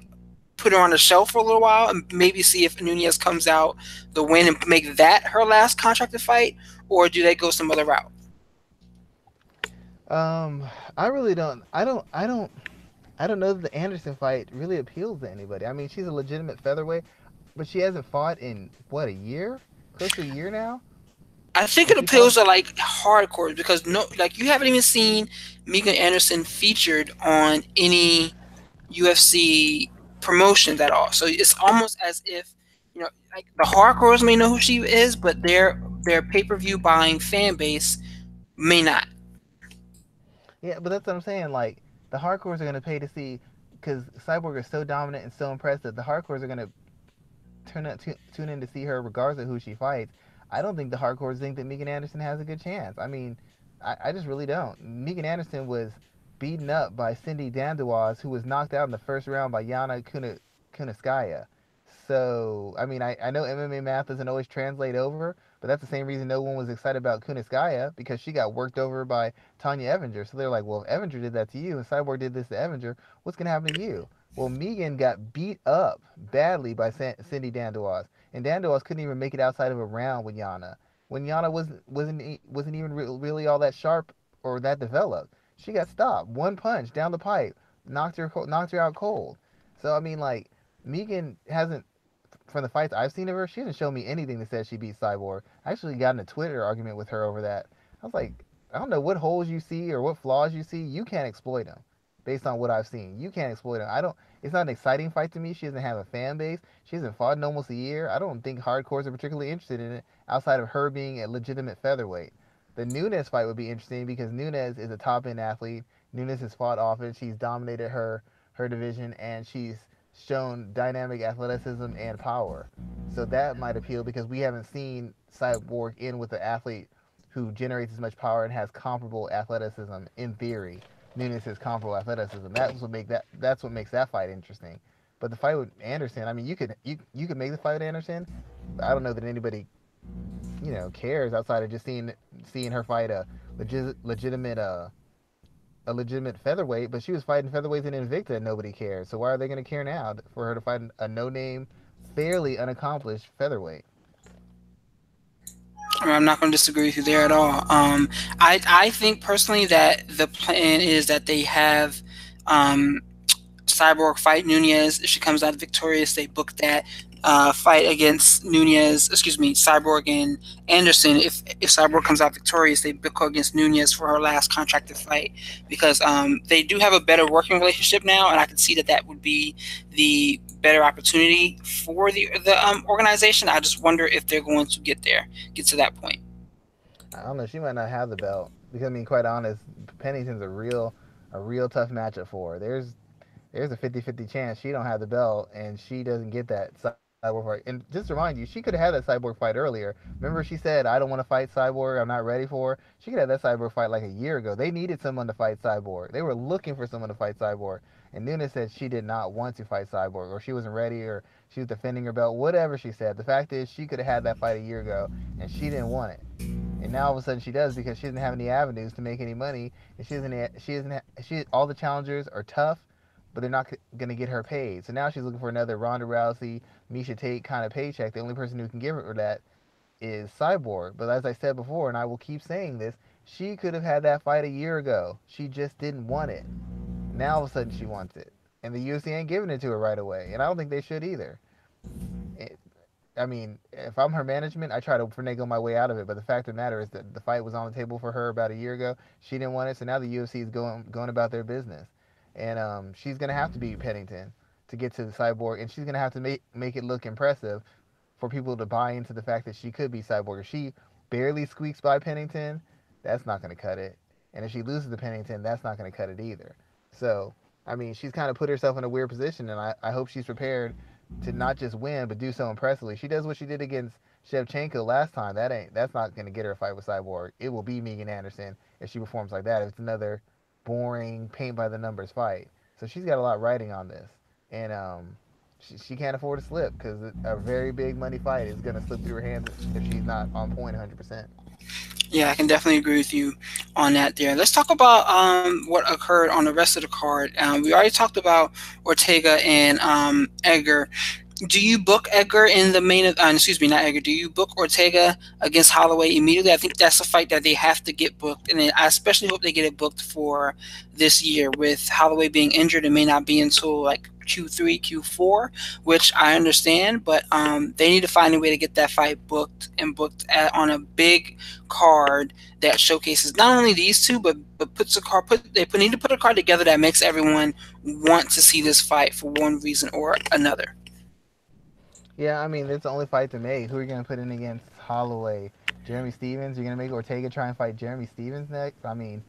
put her on the shelf for a little while and maybe see if Nunez comes out the win and make that her last contracted fight? Or do they go some other route? I really don't. I don't know that the Anderson fight really appeals to anybody. I mean, she's a legitimate featherweight, but she hasn't fought in what, a year, close to a year now. I think Has it she fought? appeals to like hardcore because no, like you haven't even seen Megan Anderson featured on any UFC promotions at all. So it's almost as if like the hardcores may know who she is, but their pay per view buying fan base may not. Yeah, but that's what I'm saying. Like the hardcores are gonna pay to see because Cyborg is so dominant and so impressive. The hardcores are gonna tune in to see her regardless of who she fights. I don't think the hardcores think that Megan Anderson has a good chance. I mean, I just really don't. Megan Anderson was beaten up by Cindy Dandoise, who was knocked out in the first round by Yana Kunitskaya. So, I mean, I know MMA math doesn't always translate over, but that's the same reason no one was excited about Kunitskaya because she got worked over by Tanya Evinger. So they're like, well, if Evinger did that to you and Cyborg did this to Evinger, what's going to happen to you? Well, Megan got beat up badly by Cindy Dandoise, and Dandoise couldn't even make it outside of a round with Yana. When Yana wasn't even really all that sharp or that developed, she got stopped. One punch down the pipe knocked her out cold. So I mean, like Megan hasn't from the fights I've seen of her, she hasn't shown me anything that says she beat Cyborg. I actually got in a Twitter argument with her over that. I was like, I don't know what holes you see or what flaws you see. You can't exploit them based on what I've seen. You can't exploit them. I don't. It's not an exciting fight to me. She doesn't have a fan base. She hasn't fought in almost a year. I don't think hardcores are particularly interested in it outside of her being a legitimate featherweight. The Nunes fight would be interesting because Nunes is a top end athlete. Nunes has fought often. She's dominated her division and she's shown dynamic athleticism and power. So that might appeal because we haven't seen Cyborg in with an athlete who generates as much power and has comparable athleticism in theory. Nunes has comparable athleticism. That's what makes that fight interesting. But the fight with Anderson, I mean, you could make the fight with Anderson. But I don't know that anybody cares outside of just seeing her fight legitimate a legitimate featherweight, but she was fighting featherweights in Invicta and nobody cares. So why are they going to care now for her to fight a no-name, fairly unaccomplished featherweight? I'm not going to disagree with you there at all. I think personally that the plan is that they have Cyborg fight Nunez. If she comes out victorious, they book that. fight against Nunez, excuse me, Cyborg and Anderson. If Cyborg comes out victorious, they book her against Nunez for her last contracted fight because they do have a better working relationship now, and I can see that that would be the better opportunity for the organization. I just wonder if they're going to get to that point. I don't know. She might not have the belt because I mean, quite honest, Pennington's a real tough matchup for her. There's a 50-50 chance she don't have the belt and she doesn't get that cyborg fight. And just to remind you, she could have had that cyborg fight earlier. Remember she said, I don't want to fight cyborg, I'm not ready for her. She could have that cyborg fight like a year ago. They needed someone to fight cyborg. They were looking for someone to fight cyborg. And Nuna said she did not want to fight cyborg, or she wasn't ready, or she was defending her belt, whatever she said. The fact is she could have had that fight a year ago and she didn't want it. And now all of a sudden she does because she doesn't have any avenues to make any money, and all the challengers are tough, but they're not going to get her paid. So now she's looking for another Ronda Rousey, Misha Tate kind of paycheck. The only person who can give her that is Cyborg. But as I said before, and I will keep saying this, she could have had that fight a year ago. She just didn't want it. Now all of a sudden she wants it, and the UFC ain't giving it to her right away, and I don't think they should either. It, I mean, if I'm her management, I try to finagle my way out of it. But the fact of the matter is that the fight was on the table for her about a year ago. She didn't want it, so now the UFC is going about their business, and she's gonna have to beat Pennington to get to the Cyborg, and she's gonna have to make it look impressive for people to buy into the fact that she could be Cyborg. If she barely squeaks by Pennington, that's not gonna cut it, and if she loses to Pennington, that's not gonna cut it either. So, I mean, she's kind of put herself in a weird position, and I hope she's prepared to not just win but do so impressively. She does what she did against Shevchenko last time. That's not going to get her a fight with Cyborg. It will be Megan Anderson if she performs like that. If it's another boring paint by the numbers fight. So she's got a lot riding on this, and she can't afford to slip because a very big money fight is going to slip through her hands if she's not on point 100%. Yeah, I can definitely agree with you on that there. Let's talk about what occurred on the rest of the card. We already talked about Ortega and Edgar. Do you book Edgar in the main? Excuse me, not Edgar. Do you book Ortega against Holloway immediately? I think that's a fight that they have to get booked, and I especially hope they get it booked for this year. With Holloway being injured, it may not be until like Q3, Q4, which I understand, but they need to find a way to get that fight booked and on a big card that showcases not only these two, but puts a card. They need to put a card together that makes everyone want to see this fight for one reason or another. Yeah, I mean, it's the only fight to make. Who are you going to put in against Holloway? Jeremy Stevens? You're going to make Ortega try and fight Jeremy Stevens next? I mean,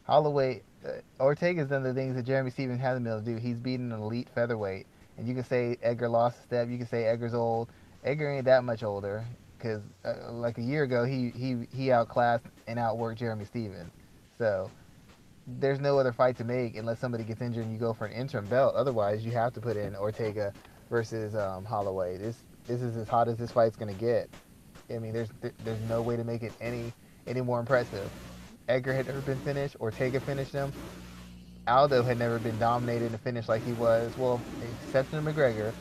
Holloway, Ortega's done the things that Jeremy Stevens hasn't been able to do. He's beaten an elite featherweight. And you can say Edgar lost a step. You can say Edgar's old. Edgar ain't that much older because, like a year ago, he outclassed and outworked Jeremy Stevens. So there's no other fight to make unless somebody gets injured and you go for an interim belt. Otherwise, you have to put in Ortega versus Holloway. This is as hot as this fight's gonna get. I mean, there's no way to make it any more impressive. Edgar had never been finished. Ortega finished him. Aldo had never been dominated and finished like he was. Well, exception to McGregor.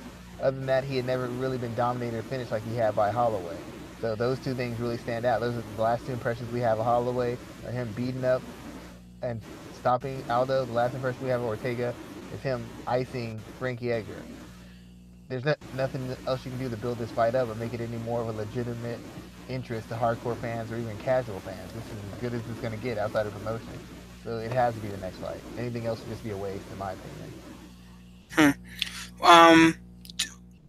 Other than that, he had never really been dominated and finished like he had by Holloway. So those two things really stand out. Those are the last two impressions we have of Holloway, are him beating up and stopping Aldo. The last impression we have of Ortega is him icing Frankie Edgar. There's nothing else you can do to build this fight up or make it any more of a legitimate interest to hardcore fans or even casual fans. This is as good as it's going to get outside of promotion. So it has to be the next fight. Anything else would just be a waste, in my opinion. Hmm.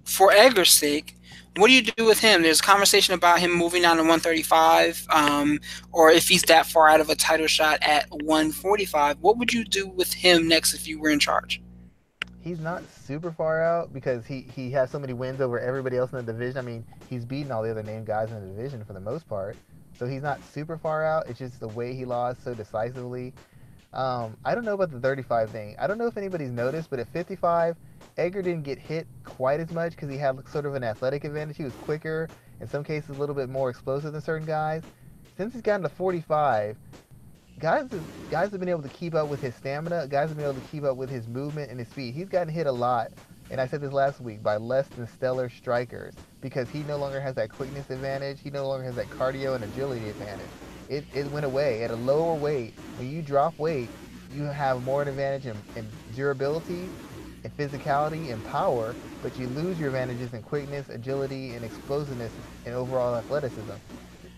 For Edgar's sake, what do you do with him? There's a conversation about him moving down to 135, or if he's that far out of a title shot at 145. What would you do with him next if you were in charge? He's not super far out because he has so many wins over everybody else in the division. I mean, he's beaten all the other named guys in the division for the most part. So he's not super far out. It's just the way he lost so decisively. I don't know about the 35 thing. I don't know if anybody's noticed, but at 55, Edgar didn't get hit quite as much because he had sort of an athletic advantage. He was quicker, in some cases a little bit more explosive than certain guys. Since he's gotten to 45, guys have been able to keep up with his stamina. Guys have been able to keep up with his movement and his speed. He's gotten hit a lot, and I said this last week, by less than stellar strikers because he no longer has that quickness advantage. He no longer has that cardio and agility advantage. It went away. At a lower weight, when you drop weight, you have more an advantage in durability and physicality and power, but you lose your advantages in quickness, agility, and explosiveness and overall athleticism.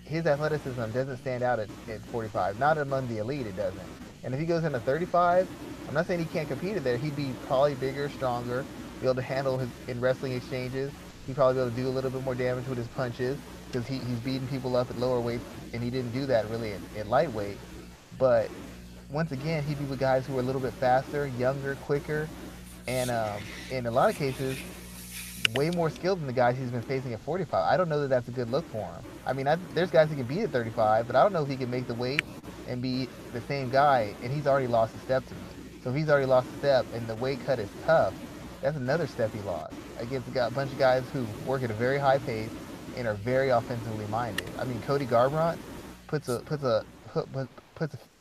His athleticism doesn't stand out at 45. Not among the elite, it doesn't. And if he goes into 35, I'm not saying he can't compete it there. He'd be probably bigger, stronger, be able to handle his in wrestling exchanges. He'd probably be able to do a little bit more damage with his punches because he's beating people up at lower weights, and he didn't do that really in lightweight. But once again, he'd be with guys who are a little bit faster, younger, quicker, and in a lot of cases, way more skilled than the guys he's been facing at 45. I don't know that that's a good look for him. I mean, there's guys who can beat at 35, but I don't know if he can make the weight and be the same guy, and he's already lost a step to me. So if he's already lost a step and the weight cut is tough, that's another step he lost against a bunch of guys who work at a very high pace and are very offensively minded. I mean, Cody Garbrandt puts a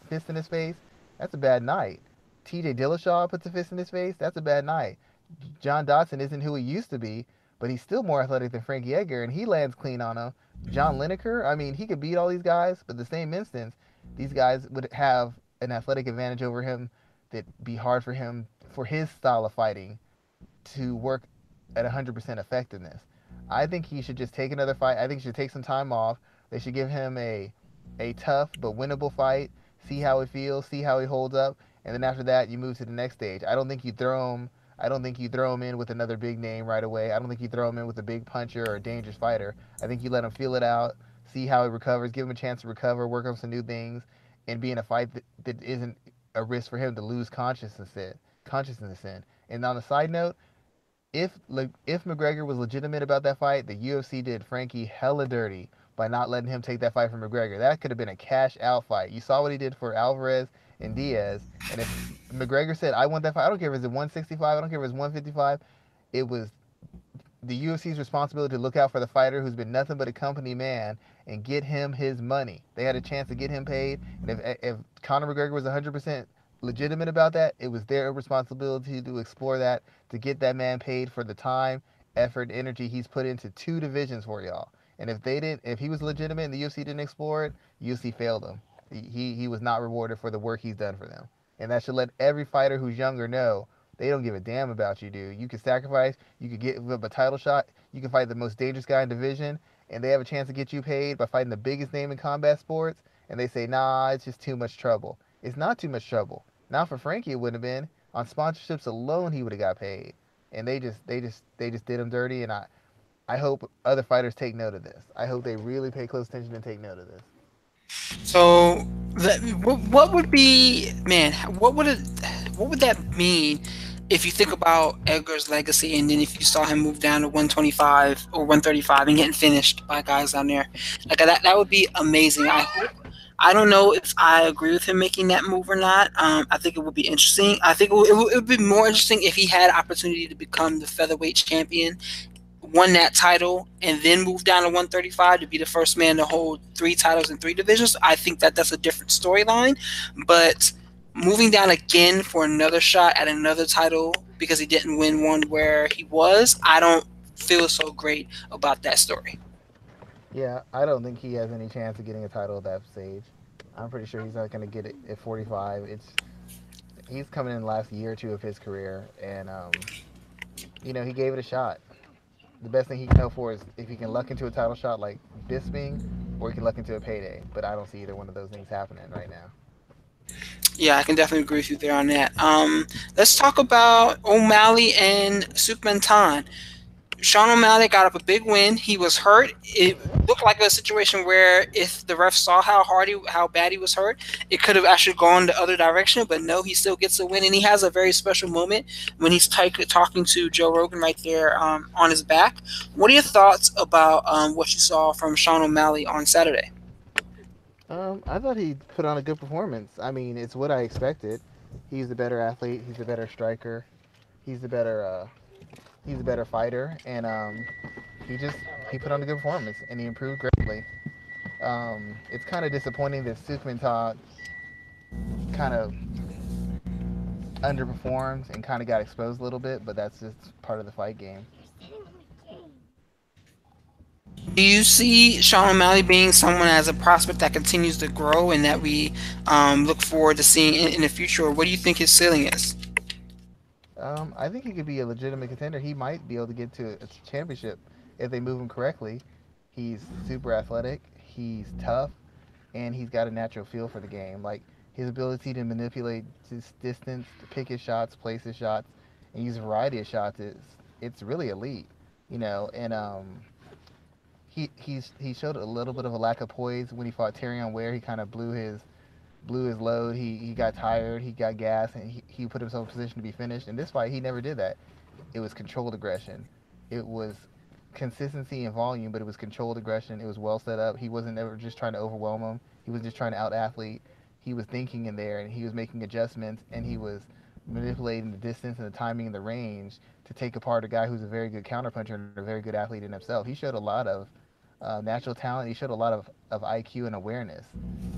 fist in his face. That's a bad night. T.J. Dillashaw puts a fist in his face. That's a bad night. John Dodson isn't who he used to be, but he's still more athletic than Frankie Edgar, and he lands clean on him. John Lineker, I mean, he could beat all these guys, but the same instance, these guys would have an athletic advantage over him that'd be hard for him, for his style of fighting, to work at 100% effectiveness. I think he should just take another fight. I think he should take some time off. They should give him a tough but winnable fight, see how it feels, see how he holds up, and then after that, you move to the next stage. I don't think you throw him in with another big name right away. I don't think you throw him in with a big puncher or a dangerous fighter. I think you let him feel it out, see how he recovers, give him a chance to recover, work on some new things, and be in a fight that isn't a risk for him to lose consciousness in. And on a side note, if McGregor was legitimate about that fight, the UFC did Frankie hella dirty by not letting him take that fight from McGregor. That could have been a cash out fight. You saw what he did for Alvarez and Diaz, and if McGregor said, "I want that fight," I don't care if it's at 165, I don't care if it's 155. It was the UFC's responsibility to look out for the fighter who's been nothing but a company man and get him his money. They had a chance to get him paid, and if Conor McGregor was 100% legitimate about that, it was their responsibility to explore that, to get that man paid for the time, effort, energy he's put into two divisions for y'all. And if he was legitimate and the UFC didn't explore it, UFC failed him. He was not rewarded for the work he's done for them. And that should let every fighter who's younger know they don't give a damn about you, dude. You can sacrifice, you could get up a title shot, you can fight the most dangerous guy in division, and they have a chance to get you paid by fighting the biggest name in combat sports, and they say, nah, it's just too much trouble. It's not too much trouble. Now for Frankie, it wouldn't have been. On sponsorships alone, he would have got paid, and they just did him dirty. And I hope other fighters take note of this. I hope they really pay close attention and take note of this. So, what would be, man? What would that mean if you think about Edgar's legacy, and then if you saw him move down to 125 or 135 and getting finished by guys down there, like that would be amazing. I don't know if I agree with him making that move or not. I think it would be interesting. I think it would be more interesting if he had opportunity to become the featherweight champion, won that title, and then moved down to 135 to be the first man to hold 3 titles in 3 divisions. I think that's a different storyline. But moving down again for another shot at another title because he didn't win one where he was, I don't feel so great about that story. Yeah, I don't think he has any chance of getting a title at that stage. I'm pretty sure he's not going to get it at 45. He's coming in the last year or two of his career, and he gave it a shot. The best thing he can hope for is if he can luck into a title shot like Bisping, or he can luck into a payday. But I don't see either one of those things happening right now. Yeah, I can definitely agree with you there on that. Let's talk about O'Malley and Sukman. Sean O'Malley got up a big win. He was hurt. It looked like a situation where if the ref saw how bad he was hurt, it could have actually gone the other direction. But no, he still gets a win, and he has a very special moment when he's talking to Joe Rogan right there on his back. What are your thoughts about what you saw from Sean O'Malley on Saturday? I thought he put on a good performance. I mean, it's what I expected. He's the better athlete. He's the better striker. He's the better fighter, and he put on a good performance, and he improved greatly. It's kind of disappointing that Sukman kind of underperformed and kind of got exposed a little bit, but that's just part of the fight game. Do you see Sean O'Malley being someone as a prospect that continues to grow and that we look forward to seeing in the future, or what do you think his ceiling is? I think he could be a legitimate contender. He might be able to get to a championship if they move him correctly. He's super athletic. He's tough, and he's got a natural feel for the game. Like his ability to manipulate his distance, to pick his shots, place his shots, and use a variety of shots is it's really elite. You know, and he showed a little bit of a lack of poise when he fought Tyrion Ware. He kind of blew his load. He got tired. He got gas, and he put himself in a position to be finished. In this fight, he never did that. It was controlled aggression. It was consistency and volume, but it was controlled aggression. It was well set up. He wasn't ever just trying to overwhelm him. He was just trying to out athlete. He was thinking in there, and he was making adjustments, and he was manipulating the distance and the timing and the range to take apart a guy who's a very good counterpuncher and a very good athlete in himself. He showed a lot of natural talent. He showed a lot of IQ and awareness,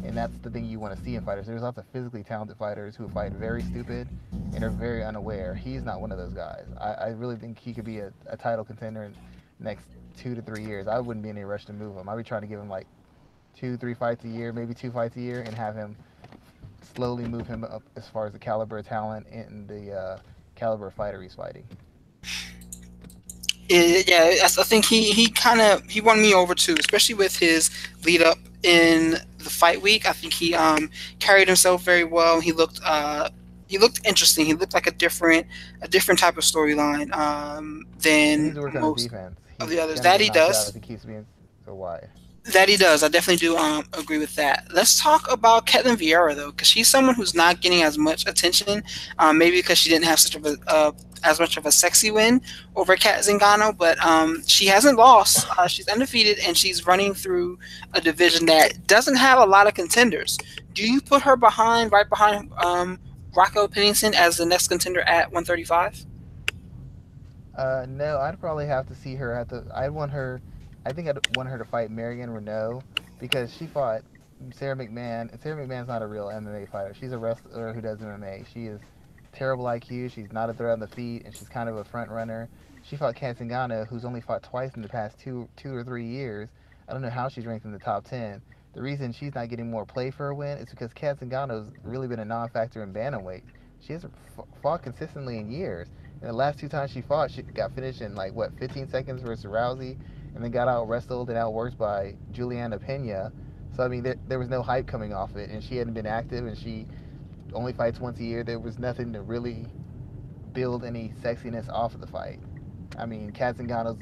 and that's the thing you want to see in fighters. There's lots of physically talented fighters who fight very stupid and are very unaware. He's not one of those guys. I really think he could be a title contender in the next 2 to 3 years. I wouldn't be in any rush to move him. I'd be trying to give him like 2, 3 fights a year, maybe 2 fights a year, and have him slowly move him up as far as the caliber of talent and the caliber of fighter he's fighting. Yeah, I think he kind of he won me over too, especially with his lead up in the fight week. I think he carried himself very well. He looked interesting. He looked like a different type of storyline He needs than to work on his most defense. of He's the others. gonna That get he knocked out does. if he keeps being so wide. That he does. I definitely do agree with that. Let's talk about Ketlin Vieira though, because she's someone who's not getting as much attention. Maybe because she didn't have such of a as much of a sexy win over Kat Zingano, but she hasn't lost. She's undefeated, and she's running through a division that doesn't have a lot of contenders. Do you put her right behind Raquel Pennington as the next contender at 135? No, I'd probably have to see her at the. I'd want her. I think I'd want her to fight Marion Renault because she fought Sarah McMahon. And Sarah McMahon's not a real MMA fighter. She's a wrestler who does MMA. She is terrible IQ. She's not a threat on the feet, and she's kind of a front runner. She fought Kat Zingano, who's only fought twice in the past 2 or 3 years. I don't know how she's ranked in the top 10. The reason she's not getting more play for a win is because Kat Zingano's really been a non-factor in bantamweight. She hasn't fought consistently in years. And the last 2 times she fought, she got finished in like what 15 seconds versus Rousey, and then got out wrestled and outworked by Juliana Pena. So I mean, there was no hype coming off it, and she hadn't been active, and she only fights once a year. There was nothing to really build any sexiness off of the fight. I mean, Kat Zingano's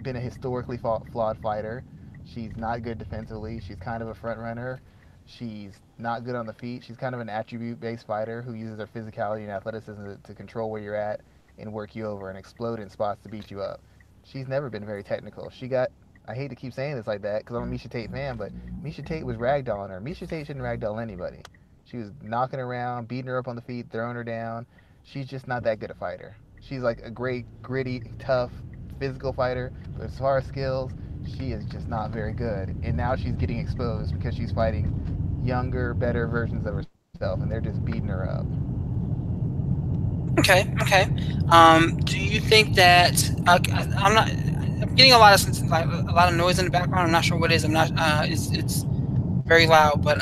been a historically flawed fighter. She's not good defensively. She's kind of a front runner. She's not good on the feet. She's kind of an attribute-based fighter who uses her physicality and athleticism to control where you're at and work you over and explode in spots to beat you up. She's never been very technical. She got, I hate to keep saying this like that because I'm a Misha Tate fan, but Misha Tate was ragdolling her. Misha Tate shouldn't ragdoll anybody. She was knocking her around, beating her up on the feet, throwing her down. She's just not that good a fighter. She's like a great, gritty, tough, physical fighter, but as far as skills, she is just not very good. And now she's getting exposed because she's fighting younger, better versions of herself, and they're just beating her up. Okay, okay. Do you think that I'm not? I'm getting a lot of like a lot of noise in the background. I'm not sure what it is. I'm not. It's very loud, but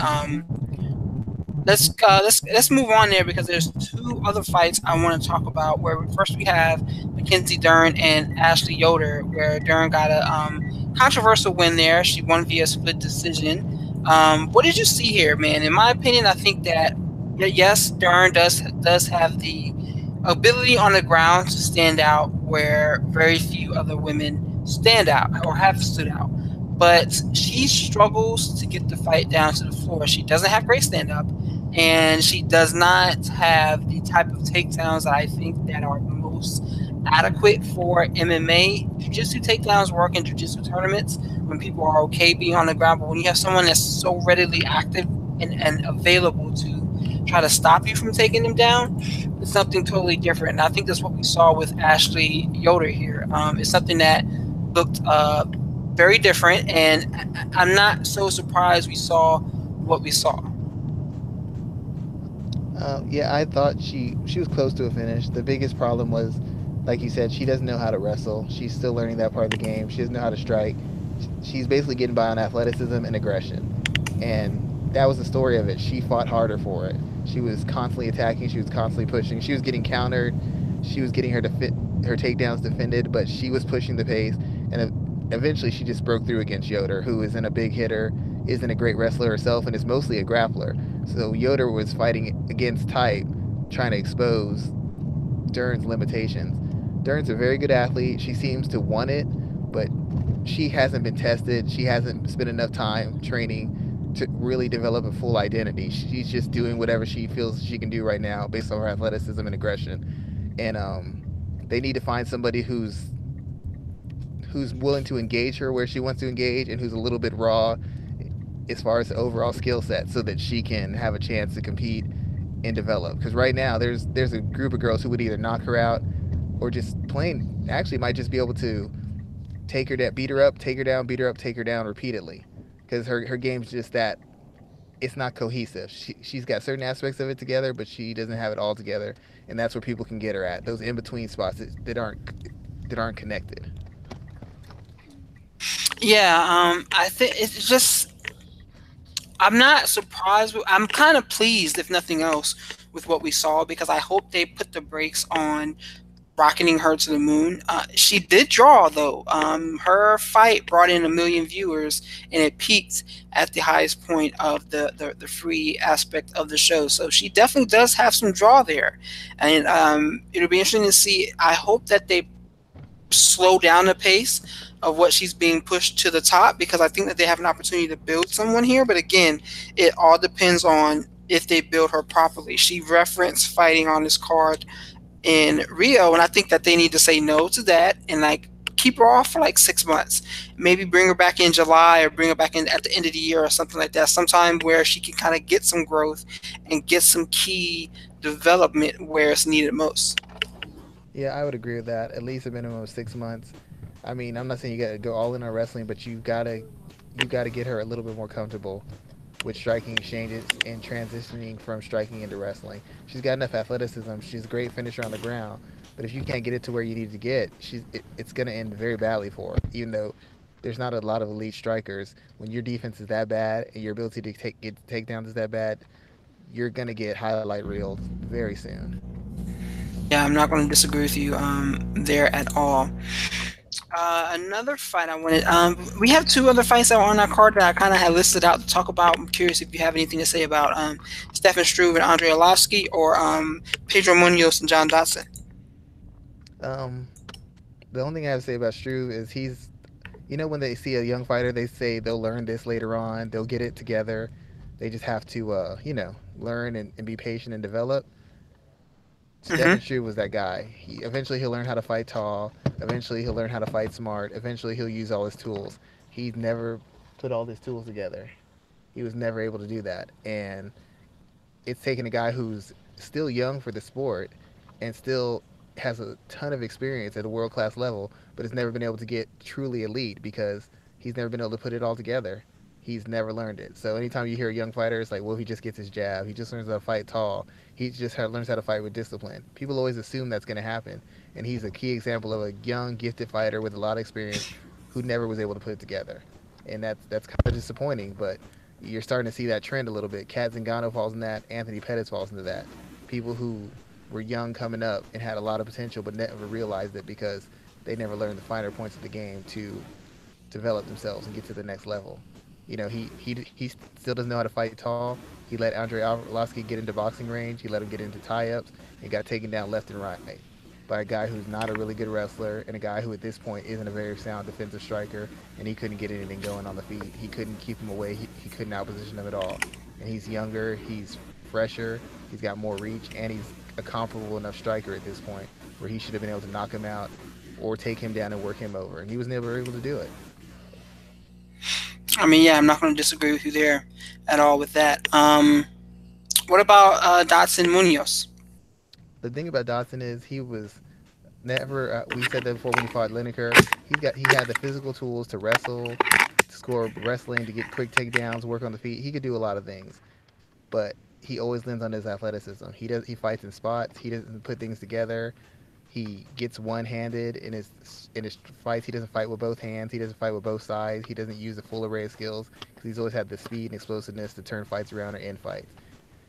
let's move on there because there's two other fights I want to talk about. Where first we have Mackenzie Dern and Ashley Yoder, where Dern got a controversial win there. She won via split decision. What did you see here, man? In my opinion, I think that yes, Dern does have the ability on the ground to stand out where very few other women stand out or have stood out. But she struggles to get the fight down to the floor. She doesn't have great stand up, and she does not have the type of takedowns that I think that are most adequate for MMA. Jiu-jitsu takedowns work in jiu-jitsu tournaments when people are okay being on the ground, but when you have someone that's so readily active and available to try to stop you from taking them down, it's something totally different. And I think that's what we saw with Ashley Yoder here. It's something that looked very different, and I'm not so surprised we saw what we saw. Yeah, I thought she was close to a finish. The biggest problem was, like you said, she doesn't know how to wrestle. She's still learning that part of the game. She doesn't know how to strike. She's basically getting by on athleticism and aggression, and that was the story of it. She fought harder for it. She was constantly attacking. She was constantly pushing. She was getting countered. She was getting her takedowns defended, but she was pushing the pace, and eventually she just broke through against Yoder, who isn't a big hitter, isn't a great wrestler herself, and is mostly a grappler. So Yoder was fighting against type, trying to expose Dern's limitations. Dern's a very good athlete. She seems to want it, but she hasn't been tested. She hasn't spent enough time training to really develop a full identity. She's just doing whatever she feels she can do right now based on her athleticism and aggression. And they need to find somebody who's willing to engage her where she wants to engage and who's a little bit raw as far as the overall skill set so that she can have a chance to compete and develop. Because right now there's a group of girls who would either knock her out or just plain actually might just be able to take her down, beat her up, take her down, beat her up, take her down repeatedly. Because her game's just that it's not cohesive. She's got certain aspects of it together, but she doesn't have it all together, and that's where people can get her at those in between spots that aren't connected. Yeah, I think it's just I'm not surprised. I'm kind of pleased, if nothing else, with what we saw because I hope they put the brakes on rocketing her to the moon. She did draw though. Her fight brought in 1 million viewers, and it peaked at the highest point of the free aspect of the show. So she definitely does have some draw there, and it'll be interesting to see. I hope that they slow down the pace of what she's being pushed to the top because I think that they have an opportunity to build someone here. But again, it all depends on if they build her properly. She referenced fighting on this card in Rio, and I think that they need to say no to that and like keep her off for like 6 months. Maybe bring her back in July or bring her back in at the end of the year or something like that. Sometime where she can kind of get some growth and get some key development where it's needed most. Yeah, I would agree with that. At least a minimum of 6 months. I mean, I'm not saying you got to go all in on wrestling, but you got to get her a little bit more comfortable with striking exchanges and transitioning from striking into wrestling. She's got enough athleticism. She's a great finisher on the ground. But if you can't get it to where you need to get, it's going to end very badly for her. Even though there's not a lot of elite strikers, when your defense is that bad and your ability to get takedowns is that bad, you're going to get highlight reels very soon. Yeah, I'm not going to disagree with you there at all. Another fight I wanted. We have two other fights that were on our card that I kind of had listed out to talk about. I'm curious if you have anything to say about Stefan Struve and Andrei Arlovsky, or Pedro Munoz and John Dodson. Um, the only thing I have to say about Struve is when they see a young fighter, they say they'll learn this later on. They'll get it together. They just have to, learn and be patient and develop. Stefan Hmm. Struve was that guy. Eventually he'll learn how to fight tall. Eventually he'll learn how to fight smart. Eventually he'll use all his tools. He never put all his tools together. He was never able to do that. And it's taken a guy who's still young for the sport and still has a ton of experience at a world class level, but has never been able to get truly elite because he's never been able to put it all together. He's never learned it. So anytime you hear a young fighter, it's like, well, he just gets his jab. He just learns how to fight tall. He just learns how to fight with discipline. People always assume that's going to happen, and he's a key example of a young, gifted fighter with a lot of experience who never was able to put it together, and that's kind of disappointing. But you're starting to see that trend a little bit. Kat Zingano falls in that. Anthony Pettis falls into that. People who were young coming up and had a lot of potential but never realized it because they never learned the finer points of the game to develop themselves and get to the next level. He still doesn't know how to fight tall. He let Andrei Arlovsky get into boxing range. He let him get into tie-ups and got taken down left and right by a guy who's not a really good wrestler and a guy who at this point isn't a very sound defensive striker, and he couldn't get anything going on the feet. He couldn't keep him away. He couldn't outposition him at all. And he's younger. He's fresher. He's got more reach, and he's a comparable enough striker at this point where he should have been able to knock him out or take him down and work him over, and he was never able to do it. I mean, yeah, I'm not going to disagree with you there at all with that. What about Dodson Munoz? The thing about Dodson is he was never. We said that before when he fought Lineker. He had the physical tools to wrestle, to score wrestling, to get quick takedowns, work on the feet. He could do a lot of things, but he always leans on his athleticism. He fights in spots. He doesn't put things together. He gets one-handed in his fights. He doesn't fight with both hands. He doesn't fight with both sides. He doesn't use a full array of skills because he's always had the speed and explosiveness to turn fights around or end fights.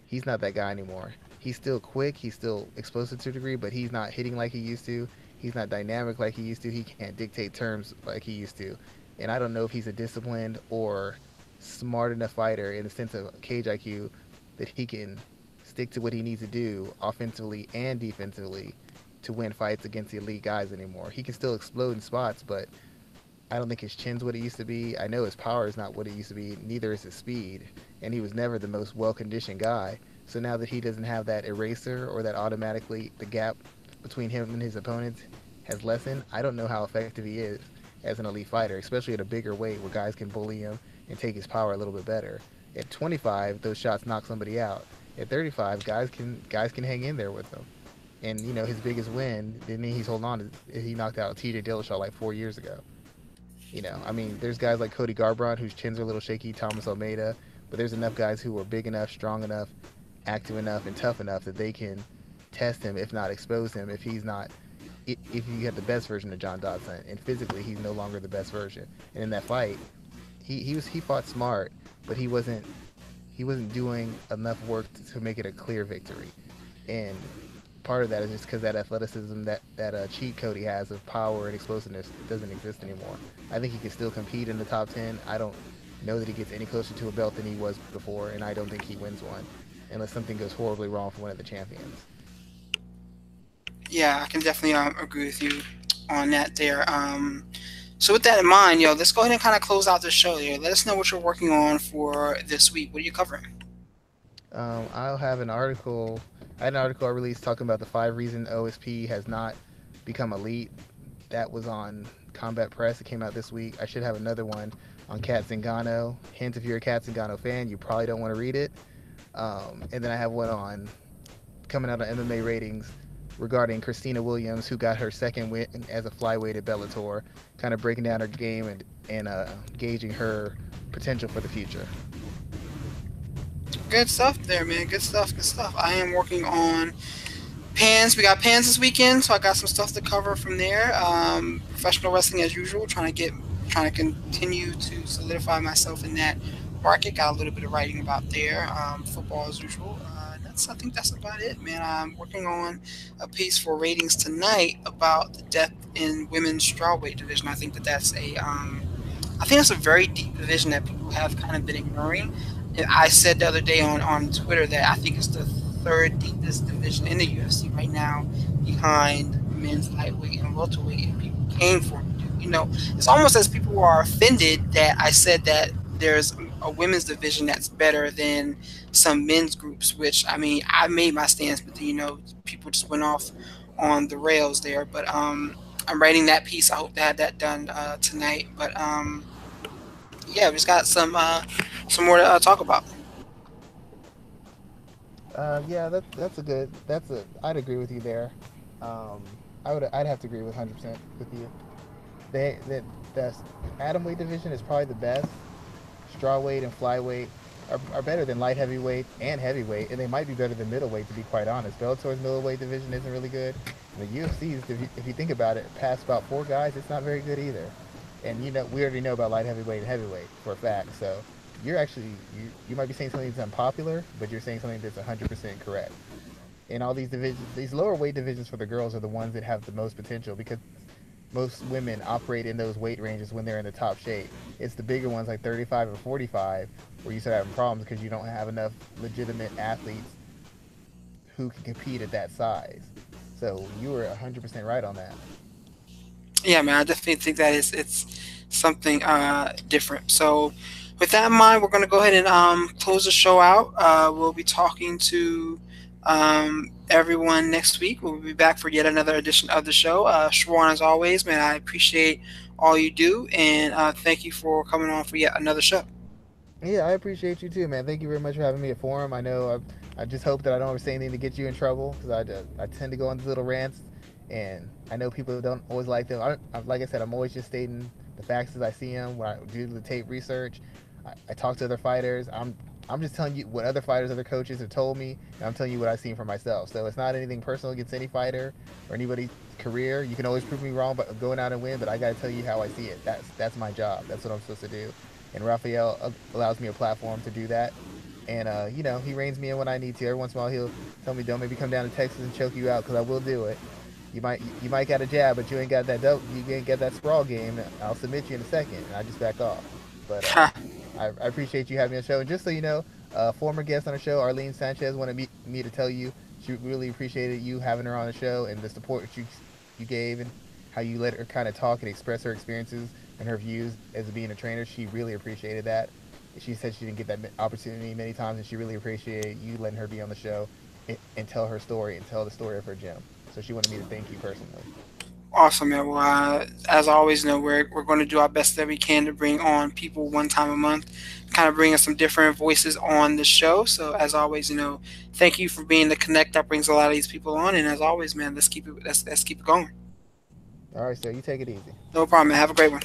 He's not that guy anymore. He's still quick, he's still explosive to a degree, but he's not hitting like he used to. He's not dynamic like he used to. He can't dictate terms like he used to. And I don't know if he's a disciplined or smart enough fighter in the sense of cage IQ that he can stick to what he needs to do offensively and defensively to win fights against the elite guys anymore. He can still explode in spots, but I don't think his chin's what it used to be. I know his power is not what it used to be. Neither is his speed. And he was never the most well conditioned guy. So now that he doesn't have that eraser or that automatically the gap between him and his opponents has lessened, I don't know how effective he is as an elite fighter, especially at a bigger weight where guys can bully him and take his power a little bit better. At 25, those shots knock somebody out. At 35, guys can hang in there with him. And his biggest win didn't mean he's holding on to. He knocked out T.J. Dillashaw like 4 years ago. I mean, there's guys like Cody Garbrandt whose chins are a little shaky, Thomas Almeida, but there's enough guys who are big enough, strong enough, active enough, and tough enough that they can test him, if not expose him, if he's not, if you get the best version of John Dodson, and physically he's no longer the best version. And in that fight, he fought smart, but he wasn't doing enough work to make it a clear victory. And part of that is just because that athleticism, that cheat code he has of power and explosiveness doesn't exist anymore. I think he can still compete in the top 10. I don't know that he gets any closer to a belt than he was before, and I don't think he wins one unless something goes horribly wrong for one of the champions. Yeah, I can definitely agree with you on that there. So with that in mind, let's go ahead and kind of close out the show here. Let us know what you're working on for this week. What are you covering? I'll have an article. I had an article I released talking about the 5 reasons OSP has not become elite. That was on Combat Press. It came out this week. I should have another one on Kat Zingano. Hint, if you're a Kat Zingano fan, you probably don't want to read it. And then I have one on coming out of MMA ratings regarding Christina Williams, who got her second win as a flyweight at Bellator, kind of breaking down her game and gauging her potential for the future. Good stuff there, man. Good stuff. Good stuff. I am working on Pans. We got Pans this weekend, so I got some stuff to cover from there. Professional wrestling as usual. Trying to continue to solidify myself in that market. Got a little bit of writing about there. Football as usual. I think that's about it, man. I'm working on a piece for ratings tonight about the depth in women's strawweight division. I think that's I think that's a very deep division that people have kind of been ignoring. And I said the other day on Twitter that I think it's the third deepest division in the UFC right now, behind men's lightweight and welterweight. And people came for me. It's almost as people are offended that I said that there's a women's division that's better than some men's groups. Which I mean, I made my stance, but people just went off on the rails there. But I'm writing that piece. I hope to have that done tonight. But yeah, we just got some more to talk about. Yeah, I'd agree with you there. I'd have to agree with 100% with you. The atomweight division is probably the best. Strawweight and flyweight are better than light heavyweight and heavyweight, and they might be better than middleweight, to be quite honest. Bellator's middleweight division isn't really good. And the UFC's, if you think about it, past about 4 guys, it's not very good either. And we already know about light heavyweight and heavyweight for a fact. So you might be saying something that's unpopular, but you're saying something that's 100% correct. And all these divisions, these lower weight divisions for the girls are the ones that have the most potential because most women operate in those weight ranges when they're in the top shape. It's the bigger ones like 35 or 45 where you start having problems because you don't have enough legitimate athletes who can compete at that size. So you were 100% right on that. Yeah, man, I definitely think that it's something different. So, with that in mind, we're going to go ahead and close the show out. We'll be talking to everyone next week. We'll be back for yet another edition of the show. Schwan, as always, man, I appreciate all you do, and thank you for coming on for yet another show. Yeah, I appreciate you too, man. Thank you very much for having me at Forum. I know I just hope that I don't ever say anything to get you in trouble because I tend to go on these little rants, and I know people don't always like them. Like I said, I'm always just stating the facts as I see them. When I do the tape research, I talk to other fighters. I'm just telling you what other fighters, other coaches have told me, and I'm telling you what I've seen for myself. So it's not anything personal against any fighter or anybody's career. You can always prove me wrong by going out and win, but I got to tell you how I see it. That's my job. That's what I'm supposed to do. And Raphael allows me a platform to do that. And he reins me in when I need to. Every once in a while, he'll tell me, "Don't maybe come down to Texas and choke you out," because I will do it. You might got a jab, but you ain't got that dope. You ain't got that sprawl game. I'll submit you in a second, and I just back off. But Ha. I appreciate you having me on the show. And just so you know, former guest on the show, Arlene Sanchez, wanted me to tell you she really appreciated you having her on the show and the support that you gave and how you let her kind of talk and express her experiences and her views as being a trainer. She really appreciated that. She said she didn't get that opportunity many times, and she really appreciated you letting her be on the show and tell her story and tell the story of her gym. So she wanted me to thank you personally. Awesome, man. Well, as always, we're going to do our best that we can to bring on people one time a month, kind of bring us some different voices on the show. So, as always, thank you for being the connect that brings a lot of these people on. And as always, man, let's keep it going. All right, sir. You take it easy. No problem, man. Have a great one.